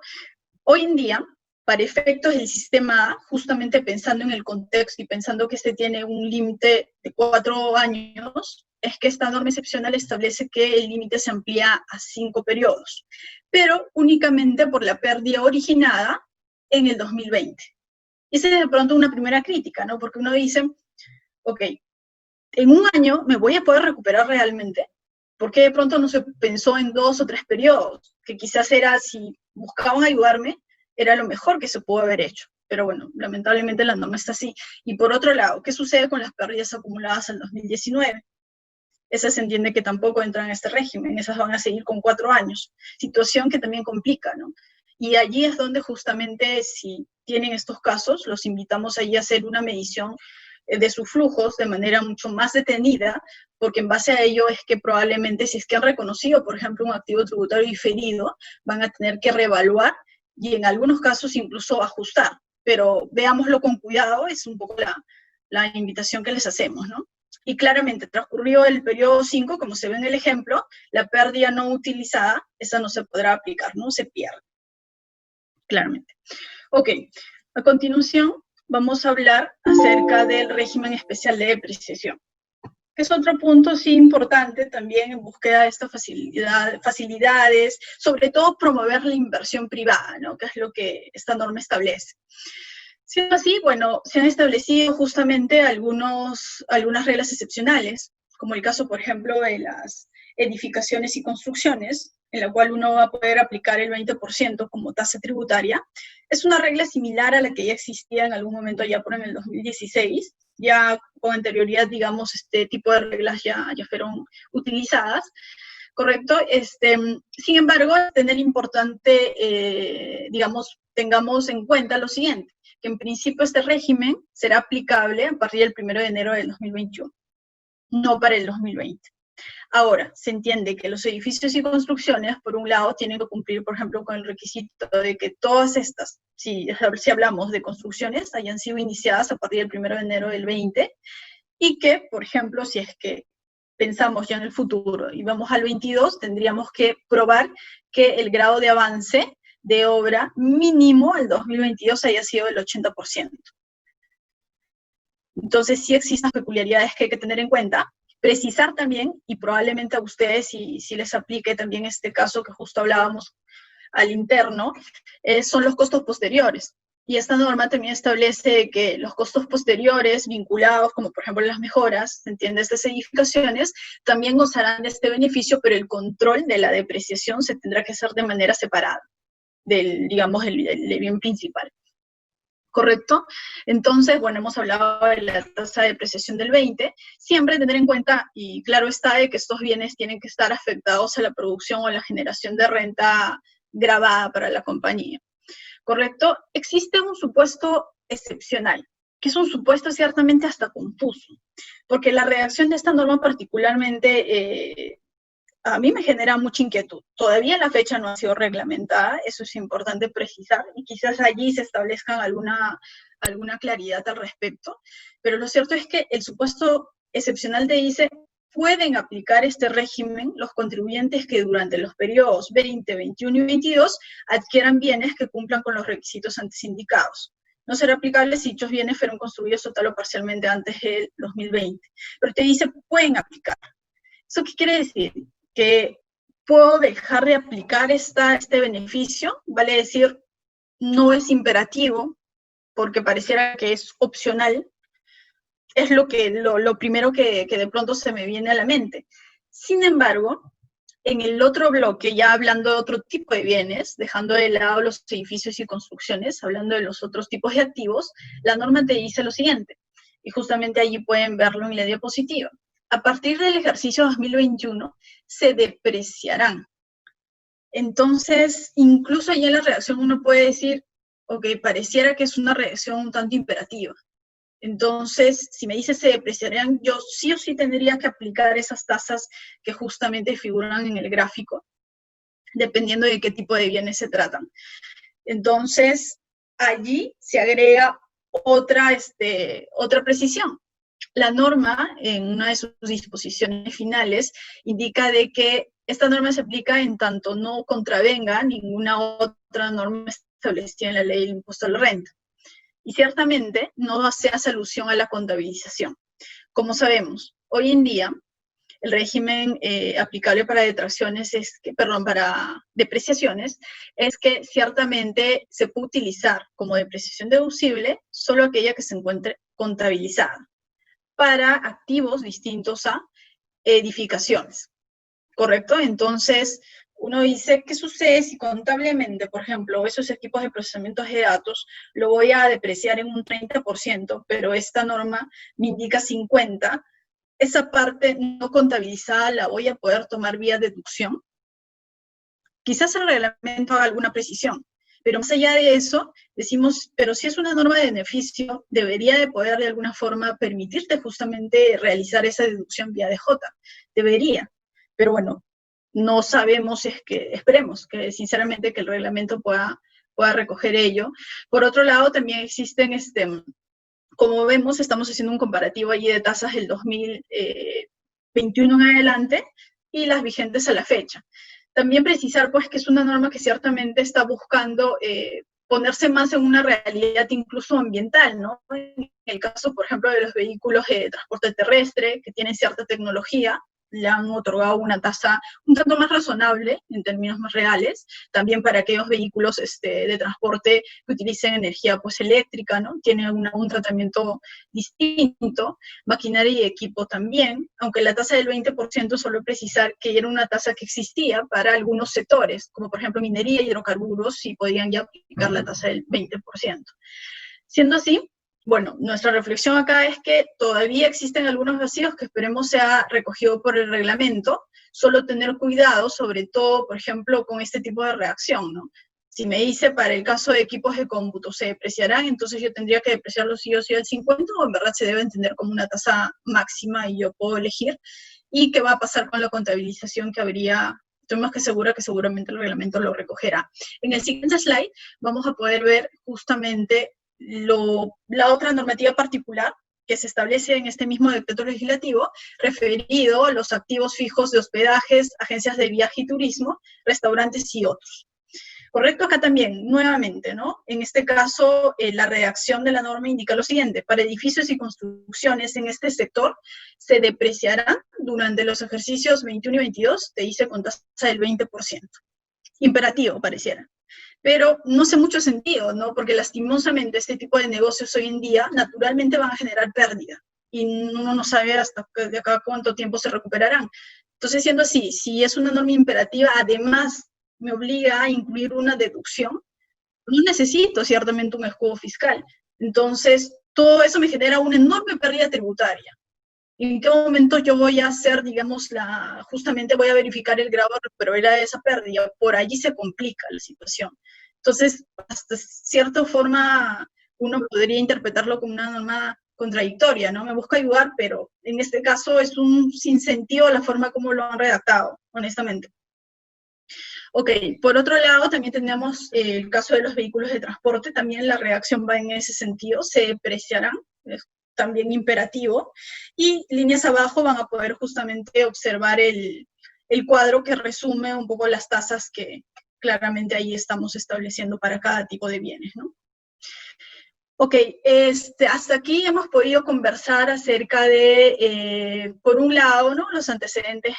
Hoy en día, para efectos del sistema A, justamente pensando en el contexto y pensando que este tiene un límite de 4 años, es que esta norma excepcional establece que el límite se amplía a 5 periodos, pero únicamente por la pérdida originada en el 2020. Y esa es de pronto una primera crítica, ¿no? Porque uno dice, ok, en un año me voy a poder recuperar realmente, porque de pronto no se pensó en 2 o 3 periodos, que quizás era, si buscaban ayudarme, era lo mejor que se pudo haber hecho. Pero bueno, lamentablemente la norma está así. Y por otro lado, ¿qué sucede con las pérdidas acumuladas en 2019? Esas se entiende que tampoco entran en este régimen, esas van a seguir con 4 años. Situación que también complica, ¿no? Y allí es donde justamente, si tienen estos casos, los invitamos allí a hacer una medición de sus flujos de manera mucho más detenida, porque en base a ello es que probablemente, si es que han reconocido, por ejemplo, un activo tributario diferido, van a tener que reevaluar y en algunos casos incluso ajustar. Pero veámoslo con cuidado, es un poco la invitación que les hacemos, ¿no? Y claramente, transcurrió el periodo 5, como se ve en el ejemplo, la pérdida no utilizada, esa no se podrá aplicar, ¿no? Se pierde, claramente. Ok, a continuación vamos a hablar acerca del régimen especial de depreciación, que es otro punto sí importante también en búsqueda de estas facilidades, sobre todo promover la inversión privada, ¿no? Que es lo que esta norma establece. Siendo así, bueno, se han establecido justamente algunas reglas excepcionales, como el caso, por ejemplo, de las edificaciones y construcciones, en la cual uno va a poder aplicar el 20% como tasa tributaria. Es una regla similar a la que ya existía en algún momento ya por en el 2016, ya con anterioridad, digamos, este tipo de reglas ya fueron utilizadas, ¿correcto? Sin embargo, tener importante, digamos, tengamos en cuenta lo siguiente, que en principio este régimen será aplicable a partir del 1 de enero del 2021, no para el 2020. Ahora, se entiende que los edificios y construcciones, por un lado, tienen que cumplir, por ejemplo, con el requisito de que todas estas, si hablamos de construcciones, hayan sido iniciadas a partir del 1 de enero del 20, y que, por ejemplo, si es que pensamos ya en el futuro y vamos al 22, tendríamos que probar que el grado de avance de obra mínimo al 2022 haya sido del 80%. Entonces, sí existen peculiaridades que hay que tener en cuenta. Precisar también, y probablemente a ustedes, si les aplique también este caso que justo hablábamos al interno, son los costos posteriores. Y esta norma también establece que los costos posteriores vinculados, como por ejemplo las mejoras, ¿se entiende?, estas edificaciones, también gozarán de este beneficio, pero el control de la depreciación se tendrá que hacer de manera separada del, digamos, el bien principal. ¿Correcto? Entonces, bueno, hemos hablado de la tasa de depreciación del 20, siempre tener en cuenta, y claro está, de que estos bienes tienen que estar afectados a la producción o a la generación de renta gravada para la compañía. ¿Correcto? Existe un supuesto excepcional, que es un supuesto ciertamente hasta confuso, porque la redacción de esta norma particularmente a mí me genera mucha inquietud. Todavía la fecha no ha sido reglamentada, eso es importante precisar, y quizás allí se establezcan alguna claridad al respecto, pero lo cierto es que el supuesto excepcional te dice, pueden aplicar este régimen los contribuyentes que durante los periodos 20, 21 y 22 adquieran bienes que cumplan con los requisitos antes indicados. No será aplicable si dichos bienes fueron construidos total o parcialmente antes del 2020. Pero te dice, pueden aplicar. ¿Eso qué quiere decir? Que puedo dejar de aplicar este beneficio, vale decir, no es imperativo, porque pareciera que es opcional, es lo primero que de pronto se me viene a la mente. Sin embargo, en el otro bloque, ya hablando de otro tipo de bienes, dejando de lado los edificios y construcciones, hablando de los otros tipos de activos, la norma te dice lo siguiente, y justamente allí pueden verlo en la diapositiva. A partir del ejercicio 2021, se depreciarán. Entonces, incluso allí en la redacción uno puede decir, ok, pareciera que es una redacción un tanto imperativa. Entonces, si me dice se depreciarán, yo sí o sí tendría que aplicar esas tasas que justamente figuran en el gráfico, dependiendo de qué tipo de bienes se tratan. Entonces, allí se agrega otra precisión. La norma, en una de sus disposiciones finales, indica de que esta norma se aplica en tanto no contravenga ninguna otra norma establecida en la ley del impuesto a la renta. Y ciertamente no se hace alusión a la contabilización. Como sabemos, hoy en día el régimen aplicable para para depreciaciones es que ciertamente se puede utilizar como depreciación deducible solo aquella que se encuentre contabilizada para activos distintos a edificaciones, ¿correcto? Entonces, uno dice, ¿qué sucede si contablemente, por ejemplo, esos equipos de procesamiento de datos lo voy a depreciar en un 30%, pero esta norma me indica 50%, esa parte no contabilizada la voy a poder tomar vía deducción? Quizás el reglamento haga alguna precisión, pero más allá de eso, decimos, pero si es una norma de beneficio, debería de poder de alguna forma permitirte justamente realizar esa deducción vía DJ. Debería. Pero bueno, no sabemos, esperemos que sinceramente que el reglamento pueda recoger ello. Por otro lado, también existen, como vemos, estamos haciendo un comparativo allí de tasas del 2021 en adelante y las vigentes a la fecha. También precisar, pues, que es una norma que ciertamente está buscando ponerse más en una realidad incluso ambiental, ¿no? En el caso, por ejemplo, de los vehículos de transporte terrestre, que tienen cierta tecnología, le han otorgado una tasa un tanto más razonable, en términos más reales, también para aquellos vehículos de transporte que utilicen energía pues, eléctrica, ¿no? Tienen un tratamiento distinto, maquinaria y equipo también, aunque la tasa del 20% solo precisar que era una tasa que existía para algunos sectores, como por ejemplo minería y hidrocarburos, y podían ya aplicar la tasa del 20%. Siendo así, bueno, nuestra reflexión acá es que todavía existen algunos vacíos que esperemos sea recogido por el reglamento, solo tener cuidado, sobre todo, por ejemplo, con este tipo de reacción, ¿no? Si me dice para el caso de equipos de cómputo se depreciarán, entonces yo tendría que depreciarlo sí o sí al 50%, o en verdad se debe entender como una tasa máxima y yo puedo elegir. ¿Y qué va a pasar con la contabilización que habría? Estoy más que segura que seguramente el reglamento lo recogerá. En el siguiente slide vamos a poder ver justamente la otra normativa particular que se establece en este mismo decreto legislativo, referido a los activos fijos de hospedajes, agencias de viaje y turismo, restaurantes y otros. Correcto, acá también, nuevamente, ¿no? En este caso, la redacción de la norma indica lo siguiente: para edificios y construcciones en este sector se depreciarán durante los ejercicios 21 y 22, te dice con tasa del 20%. Imperativo, pareciera. Pero no hace mucho sentido, ¿no? Porque lastimosamente este tipo de negocios hoy en día naturalmente van a generar pérdida y uno no sabe hasta de acá cuánto tiempo se recuperarán. Entonces, siendo así, si es una norma imperativa, además me obliga a incluir una deducción, no necesito ciertamente un escudo fiscal. Entonces, todo eso me genera una enorme pérdida tributaria. ¿En qué momento yo voy a hacer, digamos, justamente voy a verificar el grado de recuperabilidad de esa pérdida? Por allí se complica la situación. Entonces, hasta cierta forma, uno podría interpretarlo como una norma contradictoria, ¿no? Me busca ayudar, pero en este caso es un sinsentido la forma como lo han redactado, honestamente. Ok, por otro lado, también tenemos el caso de los vehículos de transporte, también la reacción va en ese sentido, se depreciarán, es también imperativo, y líneas abajo van a poder justamente observar el cuadro que resume un poco las tasas que claramente ahí estamos estableciendo para cada tipo de bienes, ¿no? Ok, hasta aquí hemos podido conversar acerca de, por un lado, ¿no?, los antecedentes,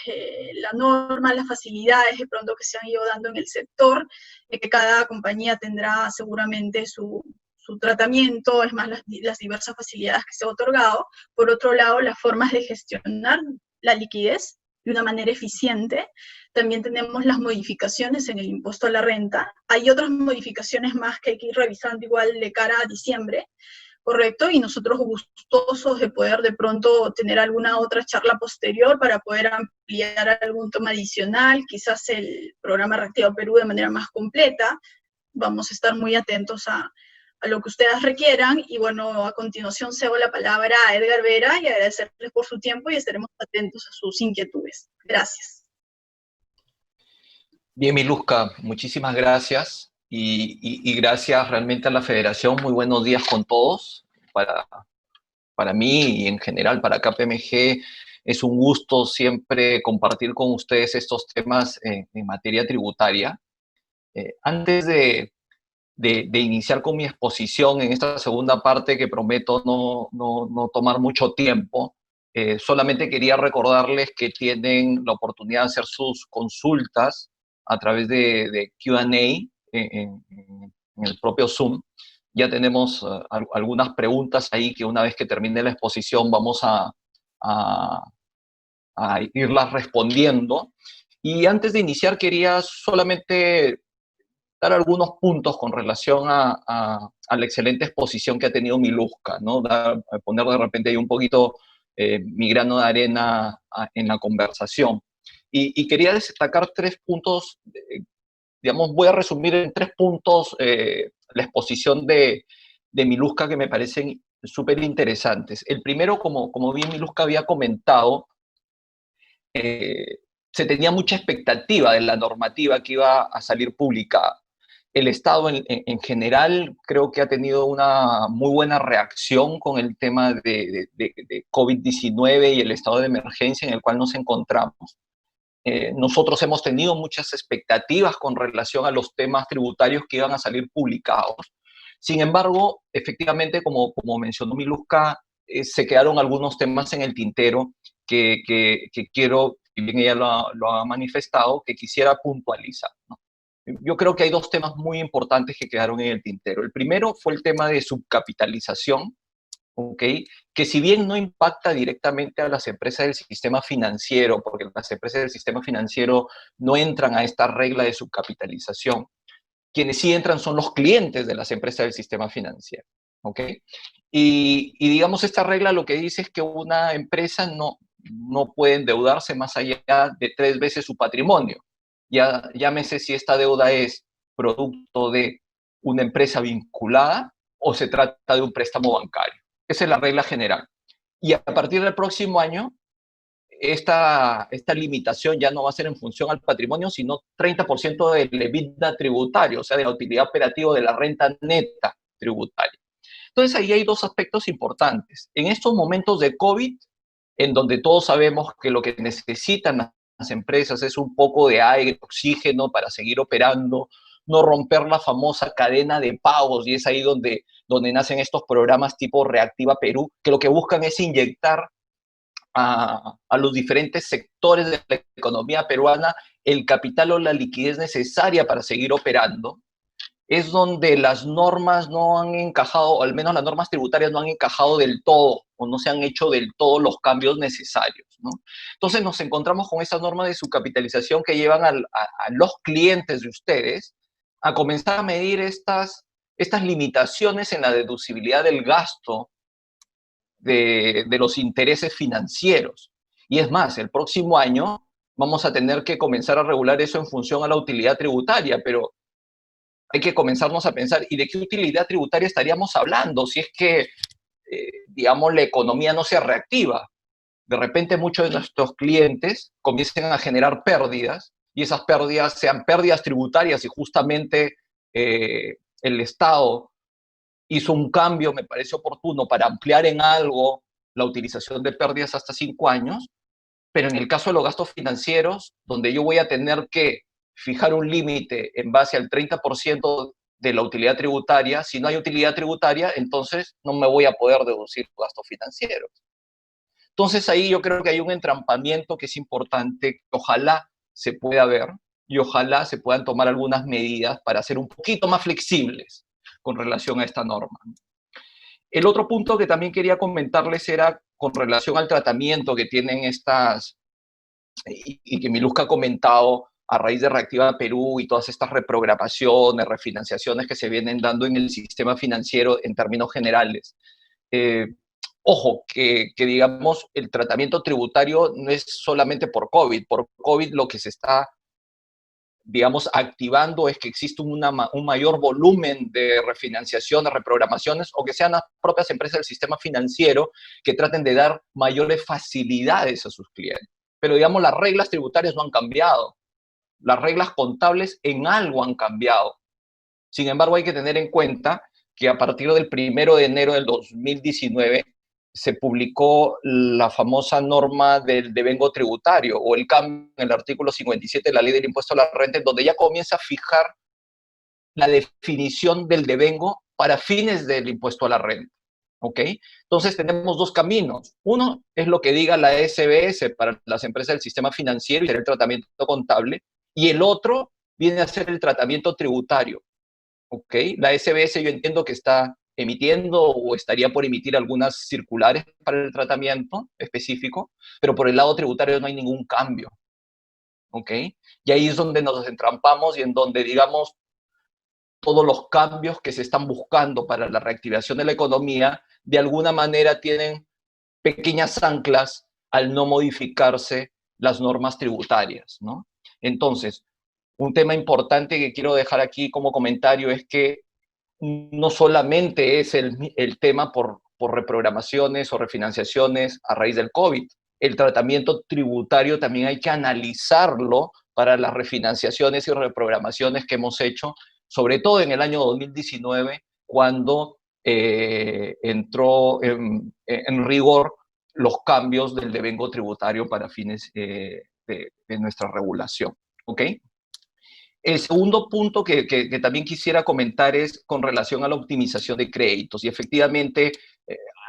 la norma, las facilidades de pronto que se han ido dando en el sector, que cada compañía tendrá seguramente su tratamiento, es más, las diversas facilidades que se han otorgado. Por otro lado, las formas de gestionar la liquidez de una manera eficiente. También tenemos las modificaciones en el impuesto a la renta. Hay otras modificaciones más que hay que ir revisando igual de cara a diciembre, ¿correcto? Y nosotros gustosos de poder de pronto tener alguna otra charla posterior para poder ampliar algún tema adicional, quizás el programa Reactiva Perú de manera más completa. Vamos a estar muy atentos a lo que ustedes requieran, y bueno, a continuación cedo la palabra a Edgar Vera y agradecerles por su tiempo y estaremos atentos a sus inquietudes. Gracias. Bien, Miluska, muchísimas gracias y gracias realmente a la Federación. Muy buenos días con todos. Para mí y en general para KPMG es un gusto siempre compartir con ustedes estos temas en materia tributaria. Antes de iniciar con mi exposición en esta segunda parte, que prometo no tomar mucho tiempo, solamente quería recordarles que tienen la oportunidad de hacer sus consultas a través de Q&A en el propio Zoom. Ya tenemos algunas preguntas ahí que una vez que termine la exposición vamos a irlas respondiendo. Y antes de iniciar quería solamente dar algunos puntos con relación a la excelente exposición que ha tenido Miluska, ¿no? Poner de repente ahí un poquito mi grano de arena en la conversación. Y quería destacar 3 puntos, digamos, voy a resumir en 3 puntos la exposición de Miluska que me parecen súper interesantes. El primero, como bien Miluska había comentado, se tenía mucha expectativa de la normativa que iba a salir publicada. El Estado en general creo que ha tenido una muy buena reacción con el tema de COVID-19 y el estado de emergencia en el cual nos encontramos. Nosotros hemos tenido muchas expectativas con relación a los temas tributarios que iban a salir publicados. Sin embargo, efectivamente, como mencionó Miluska, se quedaron algunos temas en el tintero que quiero, y bien ella lo ha manifestado, que quisiera puntualizar, ¿no? Yo creo que hay 2 temas muy importantes que quedaron en el tintero. El primero fue el tema de subcapitalización, ¿ok? Que si bien no impacta directamente a las empresas del sistema financiero, porque las empresas del sistema financiero no entran a esta regla de subcapitalización, quienes sí entran son los clientes de las empresas del sistema financiero, ¿ok? Y digamos, esta regla lo que dice es que una empresa no puede endeudarse más allá de 3 veces su patrimonio. Ya llámese si esta deuda es producto de una empresa vinculada o se trata de un préstamo bancario. Esa es la regla general. Y a partir del próximo año, esta limitación ya no va a ser en función al patrimonio, sino 30% del EBITDA tributario, o sea, de la utilidad operativa de la renta neta tributaria. Entonces, ahí hay 2 aspectos importantes. En estos momentos de COVID, en donde todos sabemos que lo que necesitan las empresas es un poco de aire, oxígeno para seguir operando, no romper la famosa cadena de pagos, y es ahí donde nacen estos programas tipo Reactiva Perú, que lo que buscan es inyectar a los diferentes sectores de la economía peruana el capital o la liquidez necesaria para seguir operando. Es donde las normas no han encajado, o al menos las normas tributarias no han encajado del todo, o no se han hecho del todo los cambios necesarios, ¿no? Entonces nos encontramos con esas normas de subcapitalización que llevan a los clientes de ustedes a comenzar a medir estas limitaciones en la deducibilidad del gasto de los intereses financieros. Y es más, el próximo año vamos a tener que comenzar a regular eso en función a la utilidad tributaria, pero hay que comenzarnos a pensar, ¿y de qué utilidad tributaria estaríamos hablando? Si es que digamos, la economía no se reactiva. De repente muchos de nuestros clientes comiencen a generar pérdidas y esas pérdidas sean pérdidas tributarias y justamente el Estado hizo un cambio, me parece oportuno, para ampliar en algo la utilización de pérdidas hasta 5 años, pero en el caso de los gastos financieros, donde yo voy a tener que fijar un límite en base al 30% de la utilidad tributaria, si no hay utilidad tributaria, entonces no me voy a poder deducir gastos financieros. Entonces ahí yo creo que hay un entrampamiento que es importante, que ojalá se pueda ver y ojalá se puedan tomar algunas medidas para ser un poquito más flexibles con relación a esta norma. El otro punto que también quería comentarles era con relación al tratamiento que tienen estas, y que Miluska ha comentado a raíz de Reactiva Perú y todas estas reprogramaciones, refinanciaciones que se vienen dando en el sistema financiero en términos generales. Ojo, que digamos, el tratamiento tributario no es solamente por COVID. Por COVID lo que se está, digamos, activando es que existe un mayor volumen de refinanciaciones, reprogramaciones, o que sean las propias empresas del sistema financiero que traten de dar mayores facilidades a sus clientes. Pero, digamos, las reglas tributarias no han cambiado. Las reglas contables en algo han cambiado. Sin embargo, hay que tener en cuenta que a partir del 1 de enero del 2019 se publicó la famosa norma del devengo tributario o el cambio en el artículo 57 de la Ley del Impuesto a la Renta, en donde ya comienza a fijar la definición del devengo para fines del impuesto a la renta. ¿Ok? Entonces tenemos dos caminos. Uno es lo que diga la SBS para las empresas del sistema financiero y el tratamiento contable, y el otro viene a ser el tratamiento tributario. ¿Ok? La SBS yo entiendo que está emitiendo o estaría por emitir algunas circulares para el tratamiento específico, pero por el lado tributario no hay ningún cambio. ¿Ok? Y ahí es donde nos entrampamos y en donde, digamos, todos los cambios que se están buscando para la reactivación de la economía, de alguna manera tienen pequeñas anclas al no modificarse las normas tributarias, ¿no? Entonces, un tema importante que quiero dejar aquí como comentario es que no solamente es el tema por reprogramaciones o refinanciaciones a raíz del COVID. El tratamiento tributario también hay que analizarlo para las refinanciaciones y reprogramaciones que hemos hecho, sobre todo en el año 2019, cuando entró en rigor los cambios del devengo tributario para fines de nuestra regulación. ¿Ok? El segundo punto que también quisiera comentar es con relación a la optimización de créditos. Y efectivamente,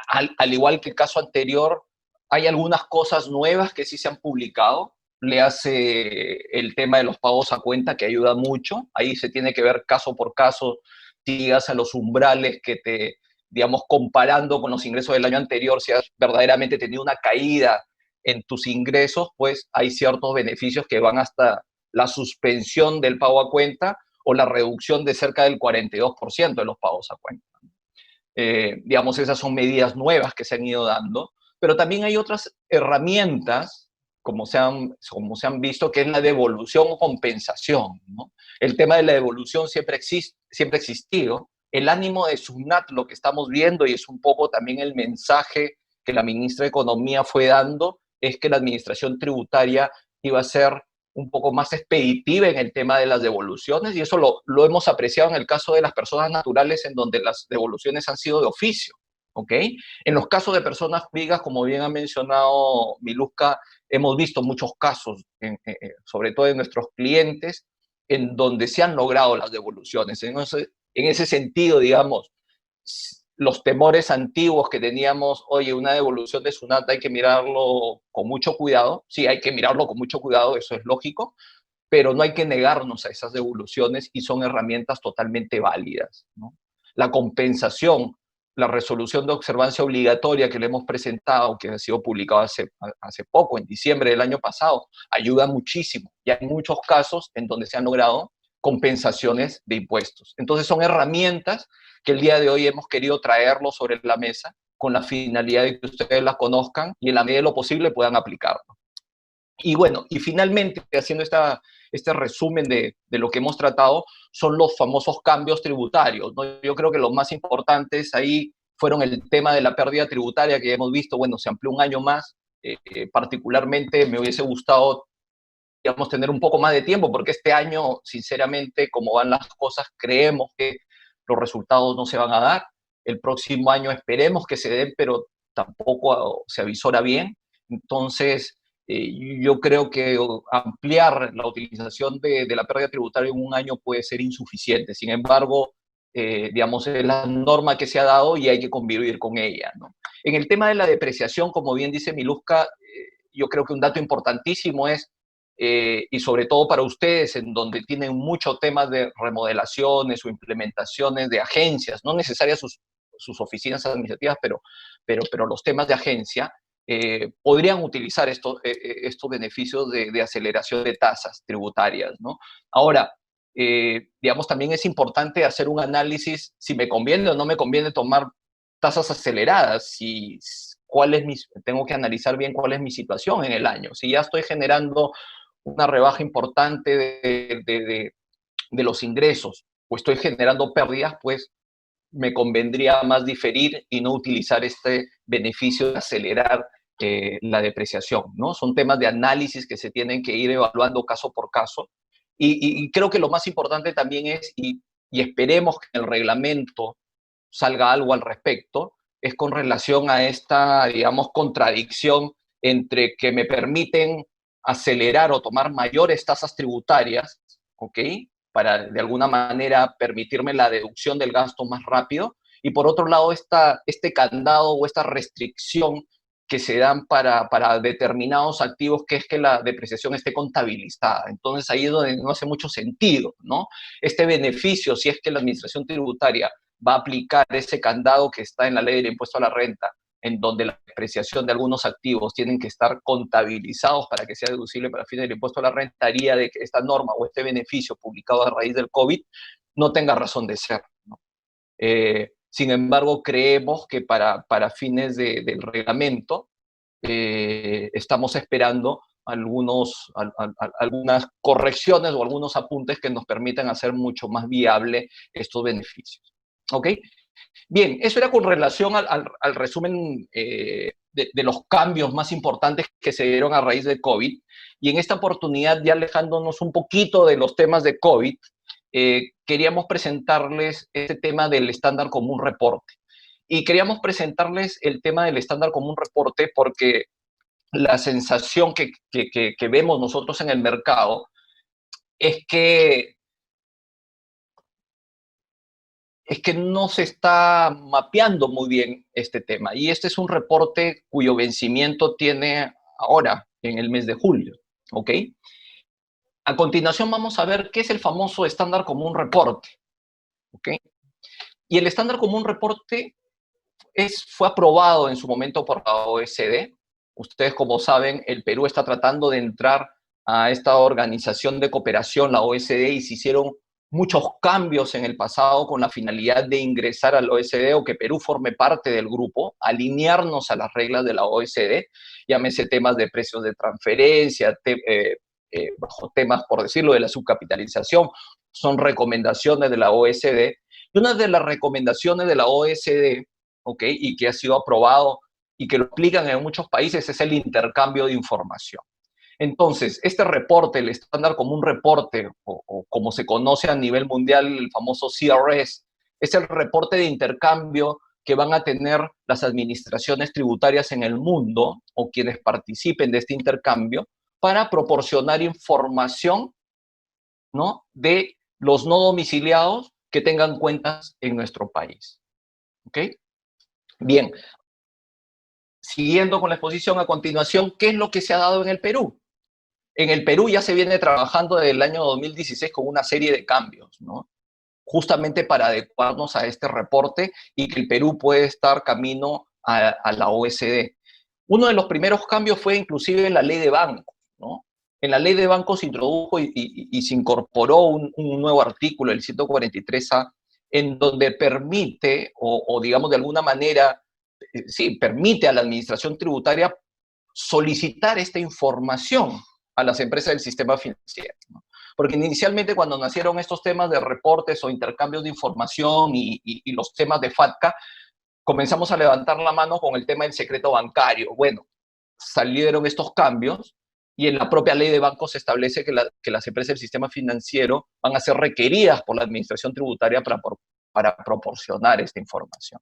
al igual que el caso anterior, hay algunas cosas nuevas que sí se han publicado. Le hace el tema de los pagos a cuenta, que ayuda mucho. Ahí se tiene que ver caso por caso, si llegas a los umbrales que te, digamos, comparando con los ingresos del año anterior, si has verdaderamente tenido una caída en tus ingresos, pues hay ciertos beneficios que van hasta la suspensión del pago a cuenta o la reducción de cerca del 42% de los pagos a cuenta. Digamos, esas son medidas nuevas que se han ido dando, pero también hay otras herramientas, como se han visto, que es la devolución o compensación, ¿no? El tema de la devolución siempre ha existido. El ánimo de SUNAT, lo que estamos viendo, y es un poco también el mensaje que la ministra de Economía fue dando, es que la administración tributaria iba a ser un poco más expeditiva en el tema de las devoluciones, y eso lo hemos apreciado en el caso de las personas naturales, en donde las devoluciones han sido de oficio, ¿ok? En los casos de personas jurídicas, como bien ha mencionado Miluska, hemos visto muchos casos, sobre todo de nuestros clientes, en donde se han logrado las devoluciones. En ese sentido, digamos, los temores antiguos que teníamos, oye, una devolución de SUNAT hay que mirarlo con mucho cuidado. Sí, hay que mirarlo con mucho cuidado, eso es lógico, pero no hay que negarnos a esas devoluciones y son herramientas totalmente válidas, ¿no? La compensación, la resolución de observancia obligatoria que le hemos presentado, que ha sido publicado hace poco, en diciembre del año pasado, ayuda muchísimo. Y hay muchos casos en donde se han logrado compensaciones de impuestos. Entonces son herramientas que el día de hoy hemos querido traerlo sobre la mesa con la finalidad de que ustedes las conozcan y en la medida de lo posible puedan aplicarlo. Y bueno, y finalmente, haciendo este resumen de lo que hemos tratado, son los famosos cambios tributarios, ¿no? Yo creo que los más importantes ahí fueron el tema de la pérdida tributaria que ya hemos visto, bueno, se amplió un año más. Particularmente me hubiese gustado, digamos, tener un poco más de tiempo, porque este año, sinceramente, como van las cosas, creemos que los resultados no se van a dar. El próximo año esperemos que se den, pero tampoco se avisora bien. Entonces, yo creo que ampliar la utilización de la pérdida tributaria en un año puede ser insuficiente. Sin embargo, digamos, es la norma que se ha dado y hay que convivir con ella, ¿no? En el tema de la depreciación, como bien dice Miluska, yo creo que un dato importantísimo es, y sobre todo para ustedes, en donde tienen muchos temas de remodelaciones o implementaciones de agencias, no necesarias sus oficinas administrativas, pero los temas de agencia, podrían utilizar estos beneficios de aceleración de tasas tributarias, ¿no? Ahora, digamos, también es importante hacer un análisis si me conviene o no me conviene tomar tasas aceleradas, tengo que analizar bien cuál es mi situación en el año. Si ya estoy generando una rebaja importante de los ingresos o estoy generando pérdidas, pues me convendría más diferir y no utilizar este beneficio de acelerar la depreciación, ¿no? Son temas de análisis que se tienen que ir evaluando caso por caso. Y creo que lo más importante también es, y esperemos que en el reglamento salga algo al respecto, es con relación a esta, digamos, contradicción entre que me permiten acelerar o tomar mayores tasas tributarias, ¿ok? Para de alguna manera permitirme la deducción del gasto más rápido, y por otro lado este candado o esta restricción que se dan para determinados activos, que es que la depreciación esté contabilizada. Entonces ahí es donde no hace mucho sentido, ¿no? Este beneficio, si es que la administración tributaria va a aplicar ese candado que está en la ley del impuesto a la renta, en donde la depreciación de algunos activos tienen que estar contabilizados para que sea deducible para fines del impuesto a la renta, haría de que esta norma o este beneficio publicado a raíz del COVID no tenga razón de ser, ¿no? Sin embargo, creemos que para fines del reglamento estamos esperando algunas correcciones o algunos apuntes que nos permitan hacer mucho más viable estos beneficios. ¿Ok? Bien, eso era con relación al resumen de los cambios más importantes que se dieron a raíz de COVID. Y en esta oportunidad, ya alejándonos un poquito de los temas de COVID, queríamos presentarles este tema del estándar común reporte. Y queríamos presentarles el tema del estándar común reporte porque la sensación que vemos nosotros en el mercado es que no se está mapeando muy bien este tema. Y este es un reporte cuyo vencimiento tiene ahora, en el mes de julio, ¿ok? A continuación vamos a ver qué es el famoso estándar común reporte, ¿ok? Y el estándar común reporte fue aprobado en su momento por la OECD. Ustedes, como saben, el Perú está tratando de entrar a esta organización de cooperación, la OECD, y se hicieron muchos cambios en el pasado con la finalidad de ingresar al OECD o que Perú forme parte del grupo, alinearnos a las reglas de la OECD, llámese temas de precios de transferencia, bajo temas, por decirlo, de la subcapitalización, son recomendaciones de la OECD. Y una de las recomendaciones de la OECD, ¿ok? Y que ha sido aprobado y que lo aplican en muchos países, es el intercambio de información. Entonces, este reporte, el estándar común reporte, o como se conoce a nivel mundial, el famoso CRS, es el reporte de intercambio que van a tener las administraciones tributarias en el mundo o quienes participen de este intercambio para proporcionar información, ¿no?, de los no domiciliados que tengan cuentas en nuestro país. ¿Ok? Bien, siguiendo con la exposición a continuación, ¿qué es lo que se ha dado en el Perú? En el Perú ya se viene trabajando desde el año 2016 con una serie de cambios, ¿no? Justamente para adecuarnos a este reporte y que el Perú puede estar camino a la OECD. Uno de los primeros cambios fue inclusive en la ley de bancos, ¿no? En la ley de bancos se introdujo y se incorporó un nuevo artículo, el 143A, en donde permite, o digamos de alguna manera, sí, permite a la administración tributaria solicitar esta información a las empresas del sistema financiero, ¿no? Porque inicialmente cuando nacieron estos temas de reportes o intercambios de información y los temas de FATCA, comenzamos a levantar la mano con el tema del secreto bancario. Bueno, salieron estos cambios y en la propia ley de bancos se establece que las empresas del sistema financiero van a ser requeridas por la administración tributaria para proporcionar esta información.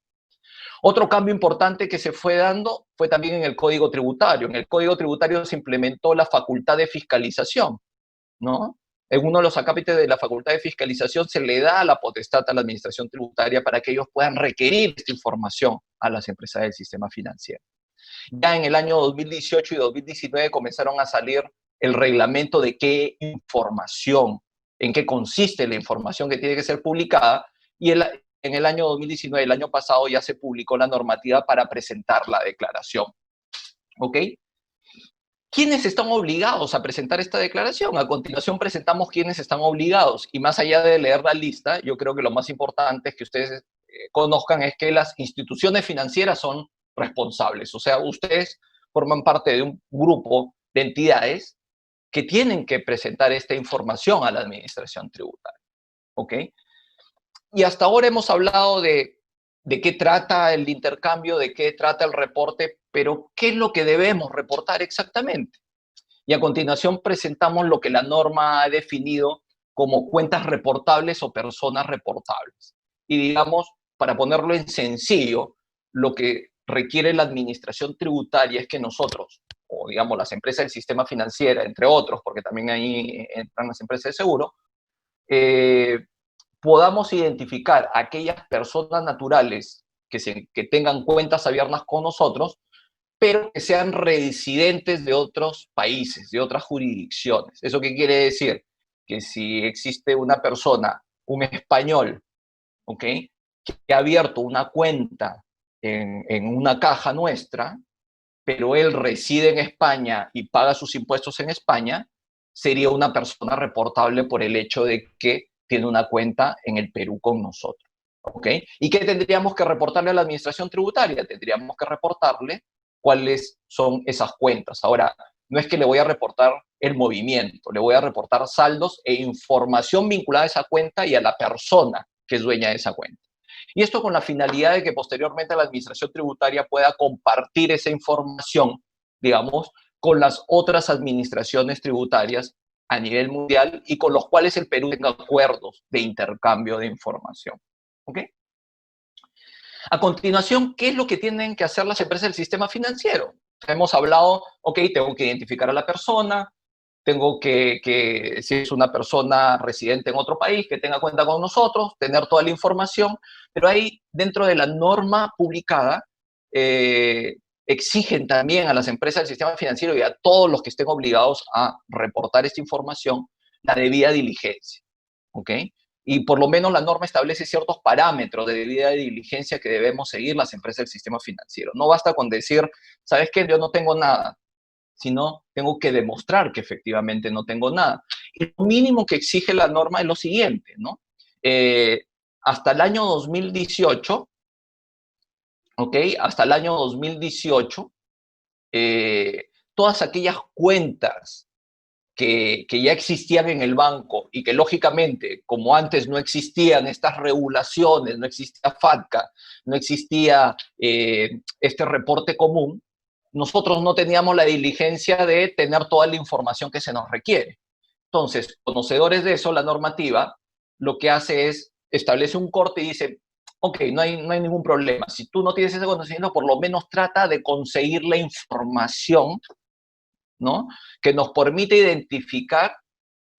Otro cambio importante que se fue dando fue también en el Código Tributario. En el Código Tributario se implementó la facultad de fiscalización, ¿no? En uno de los acápites de la facultad de fiscalización se le da la potestad a la administración tributaria para que ellos puedan requerir esta información a las empresas del sistema financiero. Ya en el año 2018 y 2019 comenzaron a salir el reglamento de qué información, en qué consiste la información que tiene que ser publicada, y en el año 2019, el año pasado, ya se publicó la normativa para presentar la declaración. ¿Ok? ¿Quiénes están obligados a presentar esta declaración? A continuación presentamos quiénes están obligados, y más allá de leer la lista, yo creo que lo más importante es que ustedes conozcan es que las instituciones financieras son responsables, o sea, ustedes forman parte de un grupo de entidades que tienen que presentar esta información a la administración tributaria, ¿ok? Y hasta ahora hemos hablado de qué trata el intercambio, de qué trata el reporte, pero ¿qué es lo que debemos reportar exactamente? Y a continuación presentamos lo que la norma ha definido como cuentas reportables o personas reportables. Y digamos, para ponerlo en sencillo, lo que requiere la administración tributaria es que nosotros, o digamos las empresas del sistema financiero, entre otros, porque también ahí entran las empresas de seguro, podamos identificar a aquellas personas naturales que tengan cuentas abiertas con nosotros, pero que sean residentes de otros países, de otras jurisdicciones. ¿Eso qué quiere decir? Que si existe una persona, un español, ¿ok?, que ha abierto una cuenta en una caja nuestra, pero él reside en España y paga sus impuestos en España, sería una persona reportable por el hecho de que tiene una cuenta en el Perú con nosotros. ¿Ok? ¿Y qué tendríamos que reportarle a la administración tributaria? Tendríamos que reportarle cuáles son esas cuentas. Ahora, no es que le voy a reportar el movimiento, le voy a reportar saldos e información vinculada a esa cuenta y a la persona que es dueña de esa cuenta. Y esto con la finalidad de que posteriormente la administración tributaria pueda compartir esa información, digamos, con las otras administraciones tributarias a nivel mundial y con los cuales el Perú tenga acuerdos de intercambio de información. ¿Ok? A continuación, ¿qué es lo que tienen que hacer las empresas del sistema financiero? Hemos hablado, ok, tengo que identificar a la persona, tengo que, si es una persona residente en otro país, que tenga cuenta con nosotros, tener toda la información, pero ahí dentro de la norma publicada, exigen también a las empresas del sistema financiero y a todos los que estén obligados a reportar esta información la debida diligencia, ¿ok? Y por lo menos la norma establece ciertos parámetros de debida diligencia que debemos seguir las empresas del sistema financiero. No basta con decir, ¿sabes qué? Yo no tengo nada, sino tengo que demostrar que efectivamente no tengo nada. Y lo mínimo que exige la norma es lo siguiente, ¿no? Hasta el año 2018, ¿ok? Hasta el año 2018, todas aquellas cuentas que ya existían en el banco y que lógicamente, como antes no existían estas regulaciones, no existía FATCA, no existía este reporte común, nosotros no teníamos la diligencia de tener toda la información que se nos requiere. Entonces, conocedores de eso, la normativa lo que hace es establece un corte y dice, ok, no hay ningún problema. Si tú no tienes ese conocimiento, por lo menos trata de conseguir la información, ¿no?, que nos permite identificar,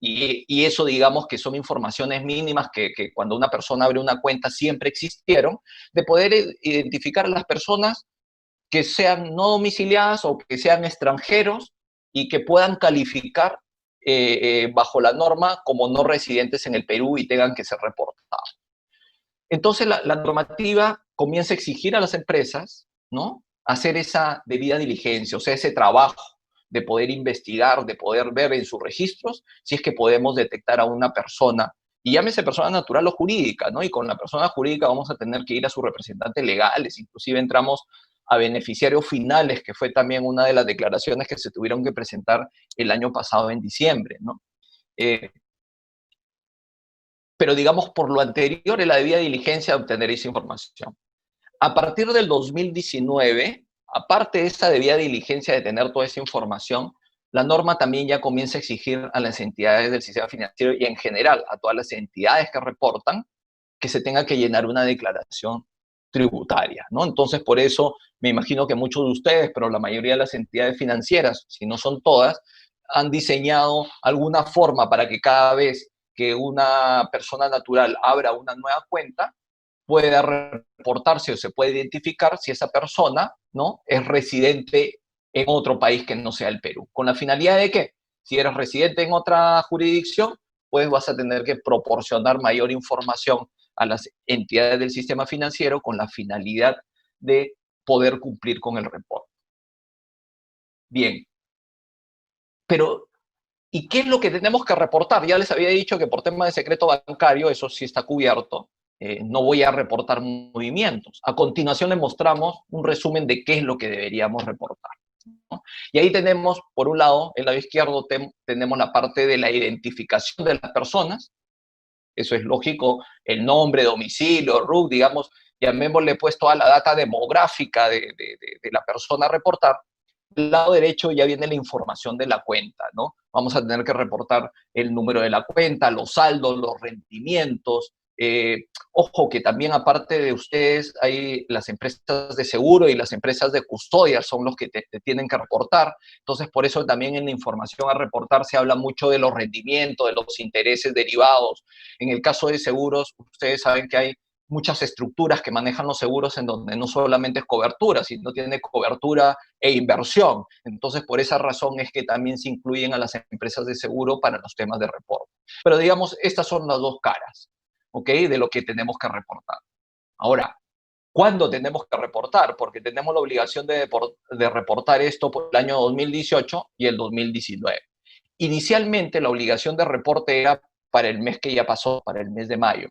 y eso digamos que son informaciones mínimas que cuando una persona abre una cuenta siempre existieron, de poder identificar a las personas que sean no domiciliadas o que sean extranjeros y que puedan calificar bajo la norma como no residentes en el Perú y tengan que ser reportados. Entonces la normativa comienza a exigir a las empresas, ¿no?, hacer esa debida diligencia, o sea, ese trabajo de poder investigar, de poder ver en sus registros si es que podemos detectar a una persona, y llámese persona natural o jurídica, ¿no? Y con la persona jurídica vamos a tener que ir a sus representantes legales, inclusive entramos a beneficiarios finales, que fue también una de las declaraciones que se tuvieron que presentar el año pasado en diciembre, ¿no? Pero digamos, por lo anterior, es la debida diligencia de obtener esa información. A partir del 2019, aparte de esa debida diligencia de tener toda esa información, la norma también ya comienza a exigir a las entidades del sistema financiero y en general a todas las entidades que reportan que se tenga que llenar una declaración tributaria, ¿no? Entonces, por eso me imagino que muchos de ustedes, pero la mayoría de las entidades financieras, si no son todas, han diseñado alguna forma para que cada vez que una persona natural abra una nueva cuenta, pueda reportarse o se puede identificar si esa persona, ¿no?, es residente en otro país que no sea el Perú. ¿Con la finalidad de qué? Si eres residente en otra jurisdicción, pues vas a tener que proporcionar mayor información a las entidades del sistema financiero con la finalidad de poder cumplir con el reporte. Bien, pero ¿y qué es lo que tenemos que reportar? Ya les había dicho que por tema de secreto bancario eso sí está cubierto. No voy a reportar movimientos. A continuación les mostramos un resumen de qué es lo que deberíamos reportar, ¿no? Y ahí tenemos, por un lado, el lado izquierdo tenemos la parte de la identificación de las personas. Eso es lógico, el nombre, domicilio, RUC, digamos, llamémosle pues toda la data demográfica de la persona a reportar. Del lado derecho ya viene la información de la cuenta, ¿no? Vamos a tener que reportar el número de la cuenta, los saldos, los rendimientos. Ojo que también aparte de ustedes hay las empresas de seguro y las empresas de custodia son los que te tienen que reportar. Entonces, por eso también en la información a reportar se habla mucho de los rendimientos, de los intereses derivados. En el caso de seguros, ustedes saben que hay muchas estructuras que manejan los seguros en donde no solamente es cobertura, sino tiene cobertura e inversión. Entonces, por esa razón es que también se incluyen a las empresas de seguro para los temas de reporte. Pero digamos, estas son las dos caras, ¿ok?, de lo que tenemos que reportar. Ahora, ¿cuándo tenemos que reportar? Porque tenemos la obligación de reportar esto por el año 2018 y el 2019. Inicialmente, la obligación de reporte era para el mes que ya pasó, para el mes de mayo,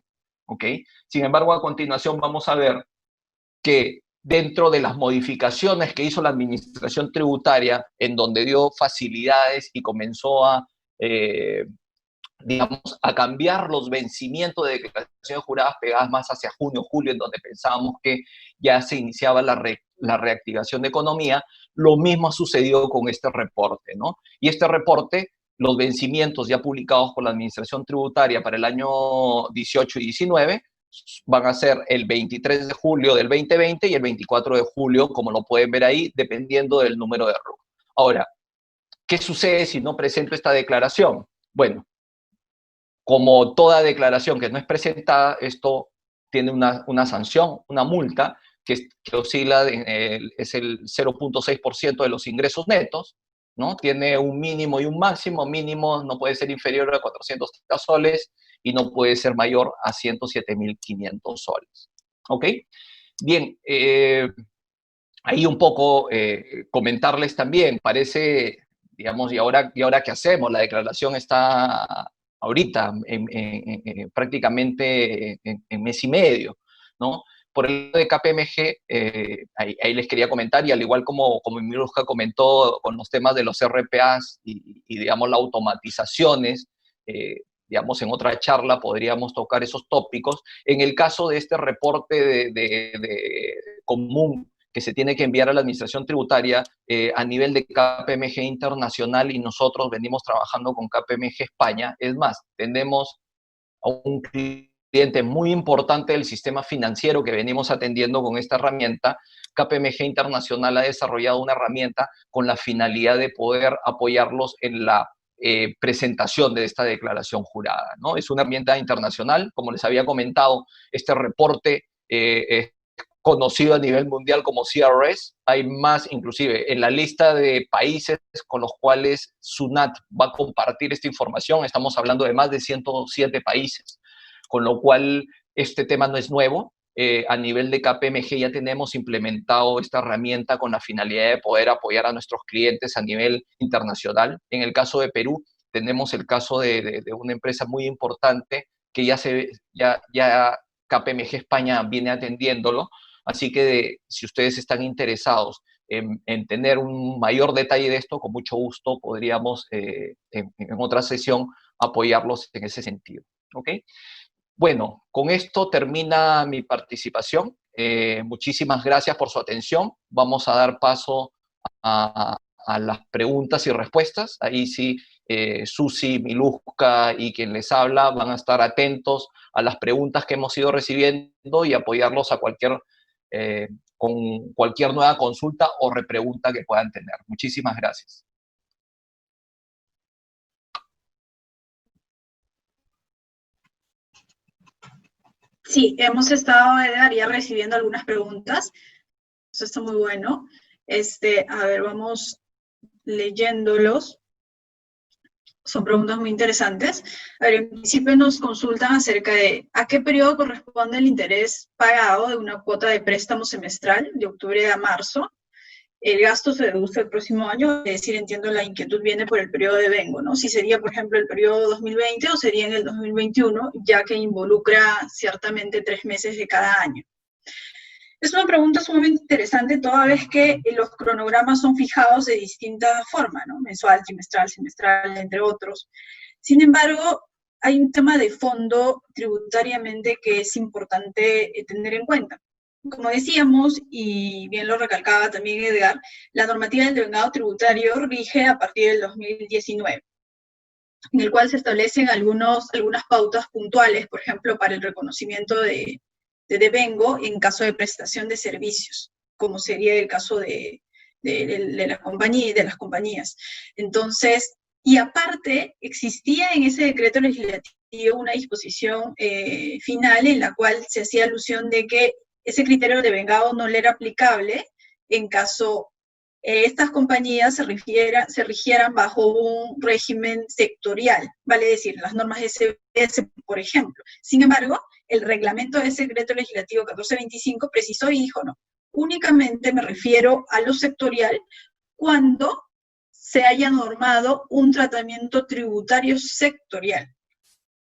¿ok? Sin embargo, a continuación vamos a ver que dentro de las modificaciones que hizo la administración tributaria, en donde dio facilidades y comenzó a, digamos, a cambiar los vencimientos de declaraciones juradas pegadas más hacia junio, julio, en donde pensábamos que ya se iniciaba la reactivación de economía, lo mismo ha sucedido con este reporte, ¿no? Y este reporte, los vencimientos ya publicados por la Administración Tributaria para el año 18 y 19, van a ser el 23 de julio del 2020 y el 24 de julio, como lo pueden ver ahí, dependiendo del número de RUC. Ahora, ¿qué sucede si no presento esta declaración? Bueno, como toda declaración que no es presentada, esto tiene una sanción, una multa, que oscila, es el 0.6% de los ingresos netos, ¿no? Tiene un mínimo y un máximo. Mínimo no puede ser inferior a 430 soles y no puede ser mayor a 107.500 soles. ¿Ok? Bien, ahí un poco comentarles también, parece, digamos, ¿y ahora qué hacemos? La declaración está ahorita, prácticamente en mes y medio, ¿no? Por el lado de KPMG, ahí les quería comentar, y al igual como Miluska comentó con los temas de los RPAs y digamos, las automatizaciones, digamos, en otra charla podríamos tocar esos tópicos. En el caso de este reporte de común que se tiene que enviar a la administración tributaria a nivel de KPMG internacional, y nosotros venimos trabajando con KPMG España. Es más, tenemos a un cliente muy importante del sistema financiero que venimos atendiendo con esta herramienta. KPMG Internacional ha desarrollado una herramienta con la finalidad de poder apoyarlos en la presentación de esta declaración jurada, ¿no? Es una herramienta internacional, como les había comentado, este reporte conocido a nivel mundial como CRS. Hay más, inclusive, en la lista de países con los cuales SUNAT va a compartir esta información. Estamos hablando de más de 107 países, con lo cual este tema no es nuevo. A nivel de KPMG ya tenemos implementado esta herramienta con la finalidad de poder apoyar a nuestros clientes a nivel internacional. En el caso de Perú, tenemos el caso de una empresa muy importante que ya KPMG España viene atendiéndolo. Así que si ustedes están interesados en tener un mayor detalle de esto, con mucho gusto podríamos en otra sesión apoyarlos en ese sentido. ¿Ok? Bueno, con esto termina mi participación. Muchísimas gracias por su atención. Vamos a dar paso a las preguntas y respuestas. Ahí sí, Susi, Miluska y quien les habla van a estar atentos a las preguntas que hemos ido recibiendo y apoyarlos a con cualquier nueva consulta o repregunta que puedan tener. Muchísimas gracias. Sí, hemos estado, Edgar, ya recibiendo algunas preguntas. Eso está muy bueno. A ver, vamos leyéndolos. Son preguntas muy interesantes. A ver, en principio nos consultan acerca de a qué periodo corresponde el interés pagado de una cuota de préstamo semestral de octubre a marzo. El gasto se deduce el próximo año, es decir, entiendo la inquietud viene por el periodo de vengo, ¿no? Si sería, por ejemplo, el periodo 2020 o sería en el 2021, ya que involucra ciertamente 3 meses de cada año. Es una pregunta sumamente interesante, toda vez que los cronogramas son fijados de distinta forma, ¿no? Mensual, trimestral, semestral, entre otros. Sin embargo, hay un tema de fondo tributariamente que es importante tener en cuenta. Como decíamos, y bien lo recalcaba también Edgar, la normativa del devengado tributario rige a partir del 2019, en el cual se establecen algunas pautas puntuales, por ejemplo, para el reconocimiento de devengo en caso de prestación de servicios, como sería el caso de las compañías. Entonces, y aparte, existía en ese decreto legislativo una disposición final en la cual se hacía alusión de que ese criterio de devengado no le era aplicable en caso estas compañías se rigieran bajo un régimen sectorial, vale decir, las normas SBS, por ejemplo. Sin embargo, el reglamento del decreto legislativo 1425 precisó y dijo, no, únicamente me refiero a lo sectorial cuando se haya normado un tratamiento tributario sectorial.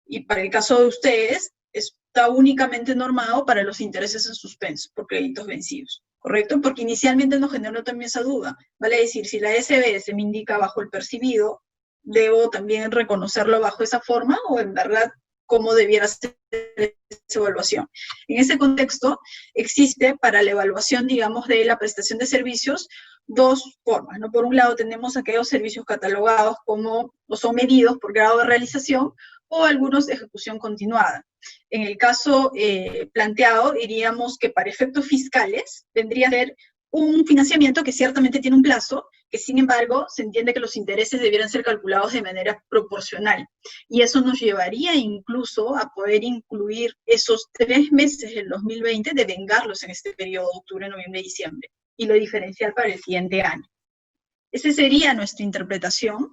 Y para el caso de ustedes, está únicamente normado para los intereses en suspenso por créditos vencidos, ¿correcto? Porque inicialmente nos generó también esa duda, vale decir, si la SBS me indica bajo el percibido, ¿debo también reconocerlo bajo esa forma o en verdad cómo debiera ser esa evaluación? En ese contexto, existe para la evaluación, digamos, de la prestación de servicios, dos formas, ¿no? Por un lado tenemos aquellos servicios catalogados como, o son medidos por grado de realización, o algunos de ejecución continuada. En el caso planteado, diríamos que para efectos fiscales vendría a ser un financiamiento que ciertamente tiene un plazo, que sin embargo se entiende que los intereses debieran ser calculados de manera proporcional. Y eso nos llevaría incluso a poder incluir esos 3 meses del 2020, devengarlos en este periodo, octubre, noviembre, diciembre, y lo diferencial para el siguiente año. Esa sería nuestra interpretación.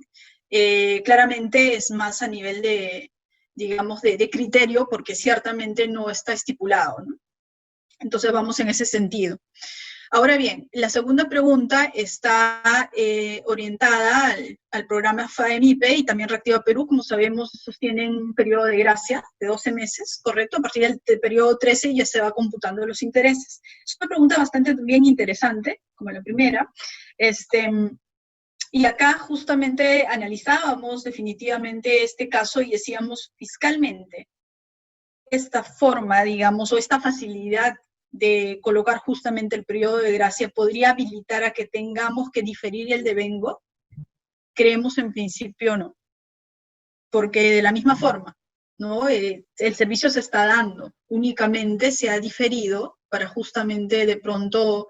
Claramente es más a nivel de, digamos, de criterio, porque ciertamente no está estipulado, ¿no? Entonces vamos en ese sentido. Ahora bien, la segunda pregunta está orientada al programa FAEMIPE y también Reactiva Perú. Como sabemos, esos tienen un periodo de gracia de 12 meses, ¿correcto? A partir del periodo 13 ya se va computando los intereses. Es una pregunta bastante bien interesante, como la primera. Y acá justamente analizábamos definitivamente este caso y decíamos fiscalmente, esta forma, digamos, o esta facilidad de colocar justamente el periodo de gracia podría habilitar a que tengamos que diferir el devengo. Creemos en principio no, porque de la misma forma, ¿no? El servicio se está dando, únicamente se ha diferido para justamente de pronto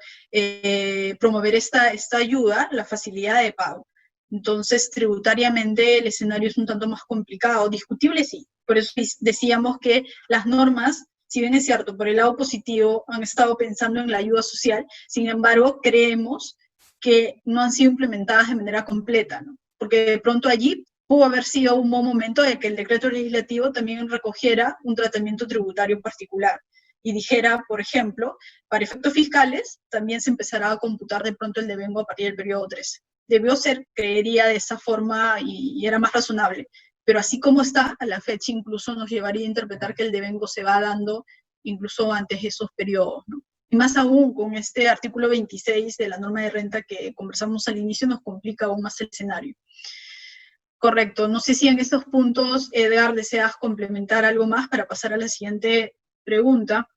promover esta ayuda, la facilidad de pago. Entonces, tributariamente el escenario es un tanto más complicado, discutible sí, por eso decíamos que las normas, si bien es cierto, por el lado positivo han estado pensando en la ayuda social, sin embargo, creemos que no han sido implementadas de manera completa, ¿no? Porque de pronto allí pudo haber sido un buen momento de que el decreto legislativo también recogiera un tratamiento tributario particular y dijera, por ejemplo, para efectos fiscales también se empezará a computar de pronto el devengo a partir del periodo 13. Debió ser, creería, de esa forma y era más razonable, pero así como está, a la fecha incluso nos llevaría a interpretar que el devengo se va dando incluso antes de esos periodos, ¿no? Y más aún con este artículo 26 de la norma de renta que conversamos al inicio nos complica aún más el escenario. Correcto. No sé si en estos puntos, Edgar, deseas complementar algo más para pasar a la siguiente pregunta.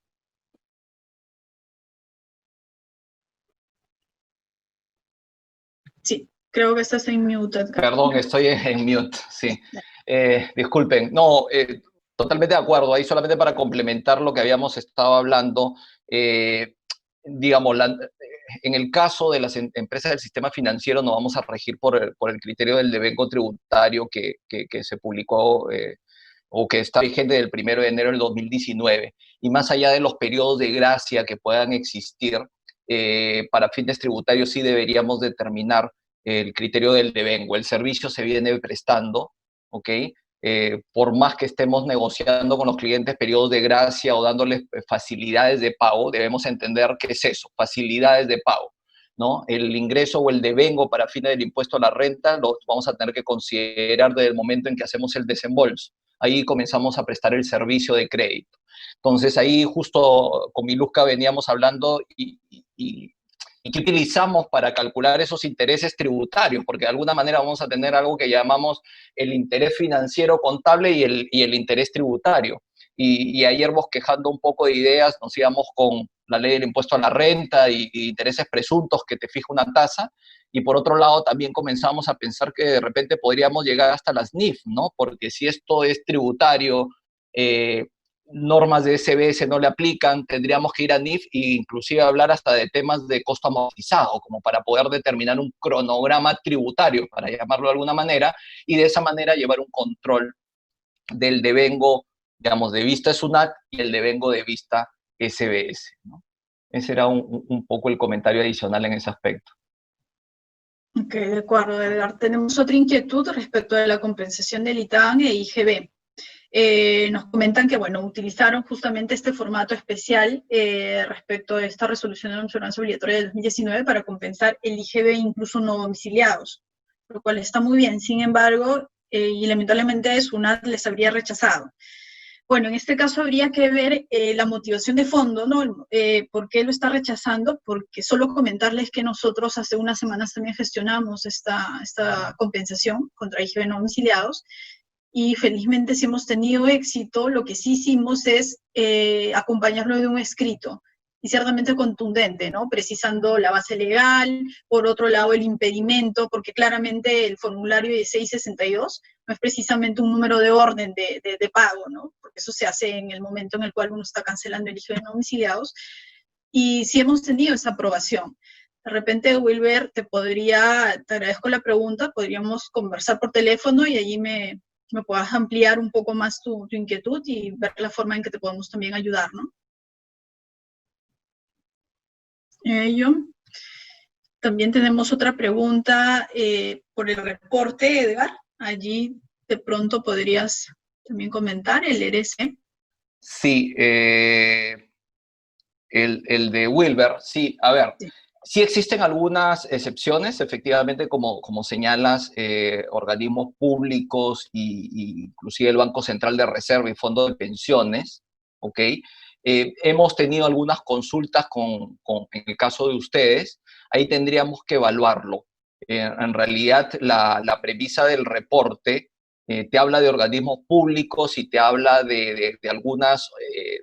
Sí, creo que estás en mute, Edgar. Perdón, estoy en mute, sí. Disculpen, no, totalmente de acuerdo. Ahí solamente para complementar lo que habíamos estado hablando, digamos, en el caso de las empresas del sistema financiero nos vamos a regir por el criterio del devengo tributario que se publicó o que está vigente del 1 de enero del 2019. Y más allá de los periodos de gracia que puedan existir, para fines tributarios sí deberíamos determinar el criterio del devengo. El servicio se viene prestando, ¿ok? Por más que estemos negociando con los clientes periodos de gracia o dándoles facilidades de pago, debemos entender qué es eso, facilidades de pago, ¿no? El ingreso o el devengo para fines del impuesto a la renta lo vamos a tener que considerar desde el momento en que hacemos el desembolso. Ahí comenzamos a prestar el servicio de crédito. Entonces ahí justo con Miluska veníamos hablando y qué utilizamos para calcular esos intereses tributarios, porque de alguna manera vamos a tener algo que llamamos el interés financiero contable y el interés tributario. Y ayer bosquejando un poco de ideas, nos íbamos con la ley del impuesto a la renta y intereses presuntos que te fija una tasa, y por otro lado también comenzamos a pensar que de repente podríamos llegar hasta las NIF, ¿no? Porque si esto es tributario, normas de SBS no le aplican, tendríamos que ir a NIF e inclusive hablar hasta de temas de costo amortizado, como para poder determinar un cronograma tributario, para llamarlo de alguna manera, y de esa manera llevar un control del devengo, digamos, de vista SUNAT y el devengo de vista SBS, ¿no? Ese era un poco el comentario adicional en ese aspecto. Ok, de acuerdo, Edgar. Tenemos otra inquietud respecto de la compensación del ITAN e IGB. Nos comentan que, bueno, utilizaron justamente este formato especial respecto a esta resolución de la observancia obligatoria de 2019 para compensar el IGB incluso no domiciliados, lo cual está muy bien. Sin embargo, y lamentablemente SUNAT les habría rechazado. Bueno, en este caso habría que ver la motivación de fondo, ¿no? ¿Por qué lo está rechazando? Porque solo comentarles que nosotros hace unas semanas también gestionamos esta compensación contra IGB no domiciliados, y felizmente sí hemos tenido éxito. Lo que sí hicimos es acompañarlo de un escrito, y ciertamente contundente, ¿no? Precisando la base legal, por otro lado el impedimento, porque claramente el formulario de 662 no es precisamente un número de orden de pago, ¿no? Porque eso se hace en el momento en el cual uno está cancelando el IGB no domiciliados, y sí hemos tenido esa aprobación. De repente, Wilber, te agradezco la pregunta, podríamos conversar por teléfono y allí me puedas ampliar un poco más tu inquietud y ver la forma en que te podemos también ayudar, ¿no? John, también tenemos otra pregunta por el reporte, Edgar. Allí de pronto podrías también comentar el RC. Sí, el de Wilber, sí, a ver, Sí. sí existen algunas excepciones, efectivamente, como señalas, organismos públicos y inclusive el Banco Central de Reserva y Fondo de Pensiones, ¿ok? Hemos tenido algunas consultas en el caso de ustedes, ahí tendríamos que evaluarlo. En realidad, la premisa del reporte te habla de organismos públicos y te habla de algunas,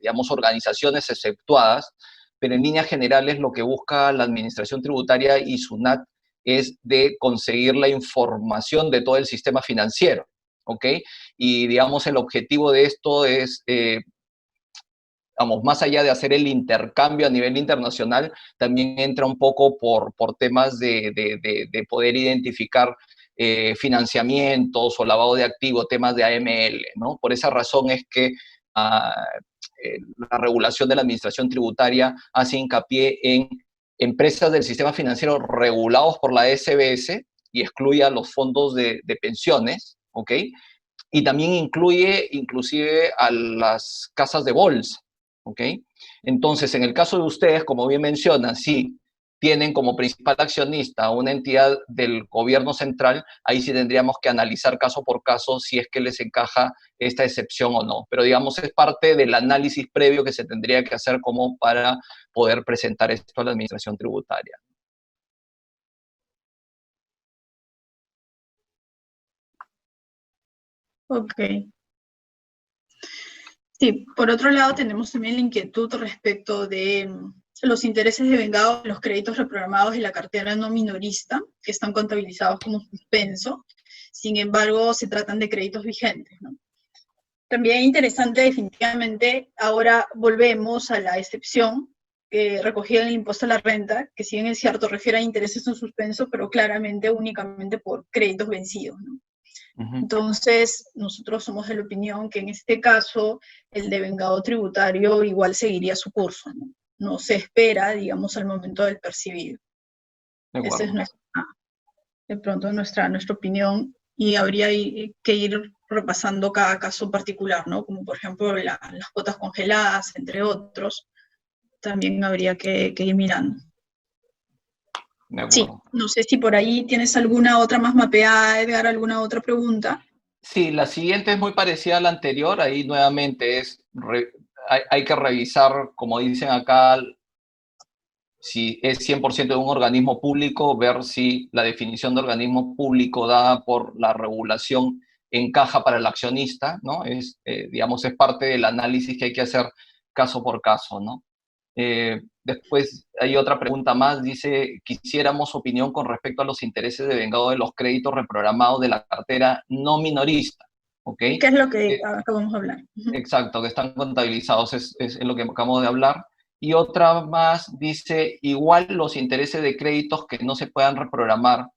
digamos, organizaciones exceptuadas, pero en líneas generales lo que busca la Administración Tributaria y SUNAT es de conseguir la información de todo el sistema financiero, ¿ok? Y, digamos, el objetivo de esto es, vamos, más allá de hacer el intercambio a nivel internacional, también entra un poco por temas de poder identificar financiamientos o lavado de activos, temas de AML, ¿no? Por esa razón es que la regulación de la administración tributaria hace hincapié en empresas del sistema financiero regulados por la SBS y excluye a los fondos de pensiones, ¿ok? Y también incluye inclusive a las casas de bolsa, ¿ok? Entonces, en el caso de ustedes, como bien mencionan, sí tienen como principal accionista una entidad del gobierno central, ahí sí tendríamos que analizar caso por caso si es que les encaja esta excepción o no. Pero, digamos, es parte del análisis previo que se tendría que hacer como para poder presentar esto a la administración tributaria. Ok. Sí, por otro lado tenemos también la inquietud respecto de los intereses devengados de los créditos reprogramados de la cartera no minorista. que están contabilizados como suspenso. Sin embargo, se tratan de créditos vigentes, ¿no? También interesante, definitivamente, ahora volvemos a la excepción recogida en el impuesto a la renta, que si bien es cierto refiere a intereses en suspenso, pero claramente únicamente por créditos vencidos, ¿no? Entonces, nosotros somos de la opinión que en este caso el devengado tributario igual seguiría su curso, ¿no? No se espera, digamos, al momento del percibido. Esa es de pronto nuestra opinión, y habría que ir repasando cada caso particular, ¿no? Como por ejemplo las cuotas congeladas, entre otros, también habría que ir mirando. Sí, no sé si por ahí tienes alguna otra más mapeada, Edgar, alguna otra pregunta. Sí, la siguiente es muy parecida a la anterior, ahí nuevamente hay que revisar, como dicen acá, si es 100% de un organismo público, ver si la definición de organismo público dada por la regulación encaja para el accionista, ¿no? Digamos, es parte del análisis que hay que hacer caso por caso, ¿no? Después hay otra pregunta más, dice, quisiéramos opinión con respecto a los intereses de vengado de los créditos reprogramados de la cartera no minorista, ¿ok? ¿Qué es lo que acabamos de hablar? Exacto, que están contabilizados, es lo que acabamos de hablar. Y otra más dice, igual los intereses de créditos que no se puedan reprogramar,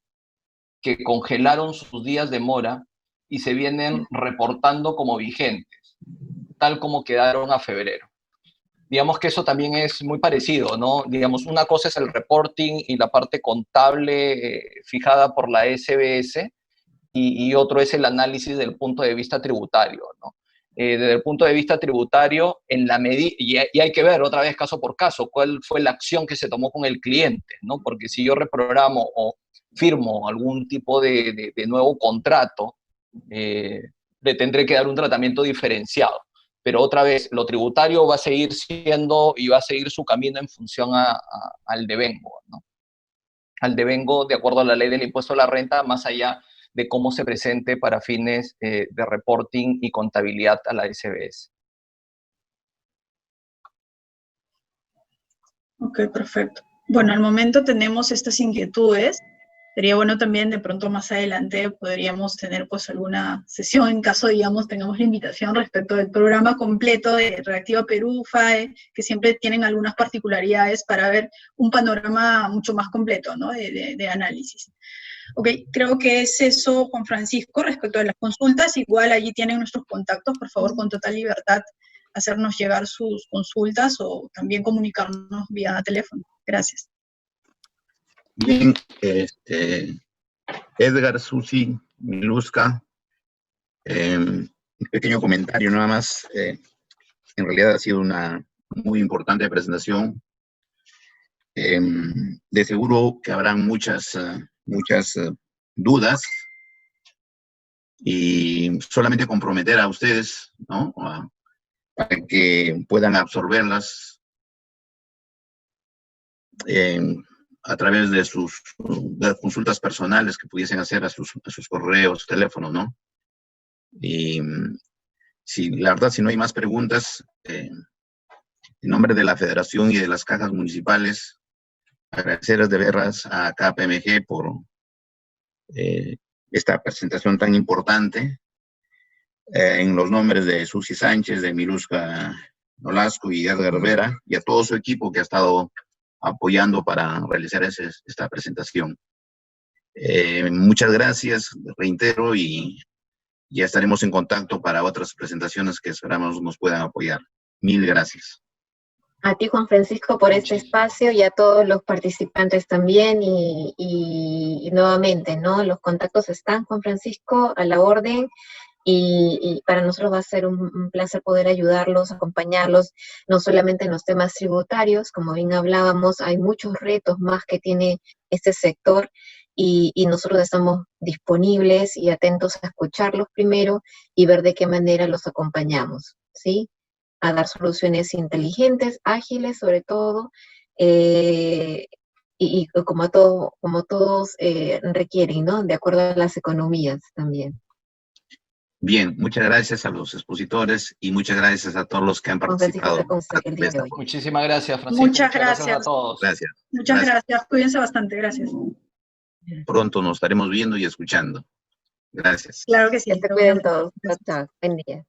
que congelaron sus días de mora y se vienen reportando como vigentes, tal como quedaron a febrero. Digamos que eso también es muy parecido, ¿no? Digamos, una cosa es el reporting y la parte contable fijada por la SBS, y otro es el análisis del punto de vista tributario, ¿no? Desde el punto de vista tributario, en la medida, y hay que ver otra vez caso por caso, cuál fue la acción que se tomó con el cliente, ¿no? Porque si yo reprogramo o firmo algún tipo de nuevo contrato, le tendré que dar un tratamiento diferenciado. Pero otra vez, lo tributario va a seguir siendo y va a seguir su camino en función al devengo, ¿no? Al devengo de acuerdo a la ley del impuesto a la renta, más allá de cómo se presente para fines de reporting y contabilidad a la SBS. Ok, perfecto. Bueno, al momento tenemos estas inquietudes. Sería bueno también de pronto más adelante podríamos tener pues alguna sesión en caso, digamos, tengamos la invitación respecto del programa completo de Reactiva Perú, FAE, que siempre tienen algunas particularidades para ver un panorama mucho más completo, ¿no? de análisis. Ok, creo que es eso, Juan Francisco, respecto a las consultas. Igual allí tienen nuestros contactos, por favor, con total libertad, hacernos llegar sus consultas o también comunicarnos vía teléfono. Gracias. Bien, Edgar, Susi, Miluska, un pequeño comentario nada más. En realidad ha sido una muy importante presentación. De seguro que habrán muchas dudas, y solamente comprometer a ustedes, ¿no? Para que puedan absorberlas a través de las consultas personales que pudiesen hacer a sus correos, teléfonos, ¿no? Y la verdad, si no hay más preguntas, en nombre de la Federación y de las cajas municipales, agradecerles de veras a KPMG por esta presentación tan importante, en los nombres de Susi Sánchez, de Miluska Nolasco y Edgar Vera, y a todo su equipo que ha estado apoyando para realizar esta presentación. Muchas gracias, reitero, y ya estaremos en contacto para otras presentaciones que esperamos nos puedan apoyar. Mil gracias. A ti, Juan Francisco, por este espacio, y a todos los participantes también, y nuevamente, ¿no? Los contactos están, Juan Francisco, a la orden, y para nosotros va a ser un placer poder ayudarlos, acompañarlos, no solamente en los temas tributarios, como bien hablábamos, hay muchos retos más que tiene este sector, y nosotros estamos disponibles y atentos a escucharlos primero y ver de qué manera los acompañamos, ¿sí? A dar soluciones inteligentes, ágiles sobre todo, y como todos requieren, ¿no? De acuerdo a las economías también. Bien, muchas gracias a los expositores y muchas gracias a todos los que han participado. Muchísimas gracias, Francisco. Muchas gracias a todos. Gracias. Muchas gracias. Cuídense bastante. Gracias. pronto nos estaremos viendo y escuchando. Gracias. Claro que sí. Que se cuiden todos. Chao, chao. Buen día.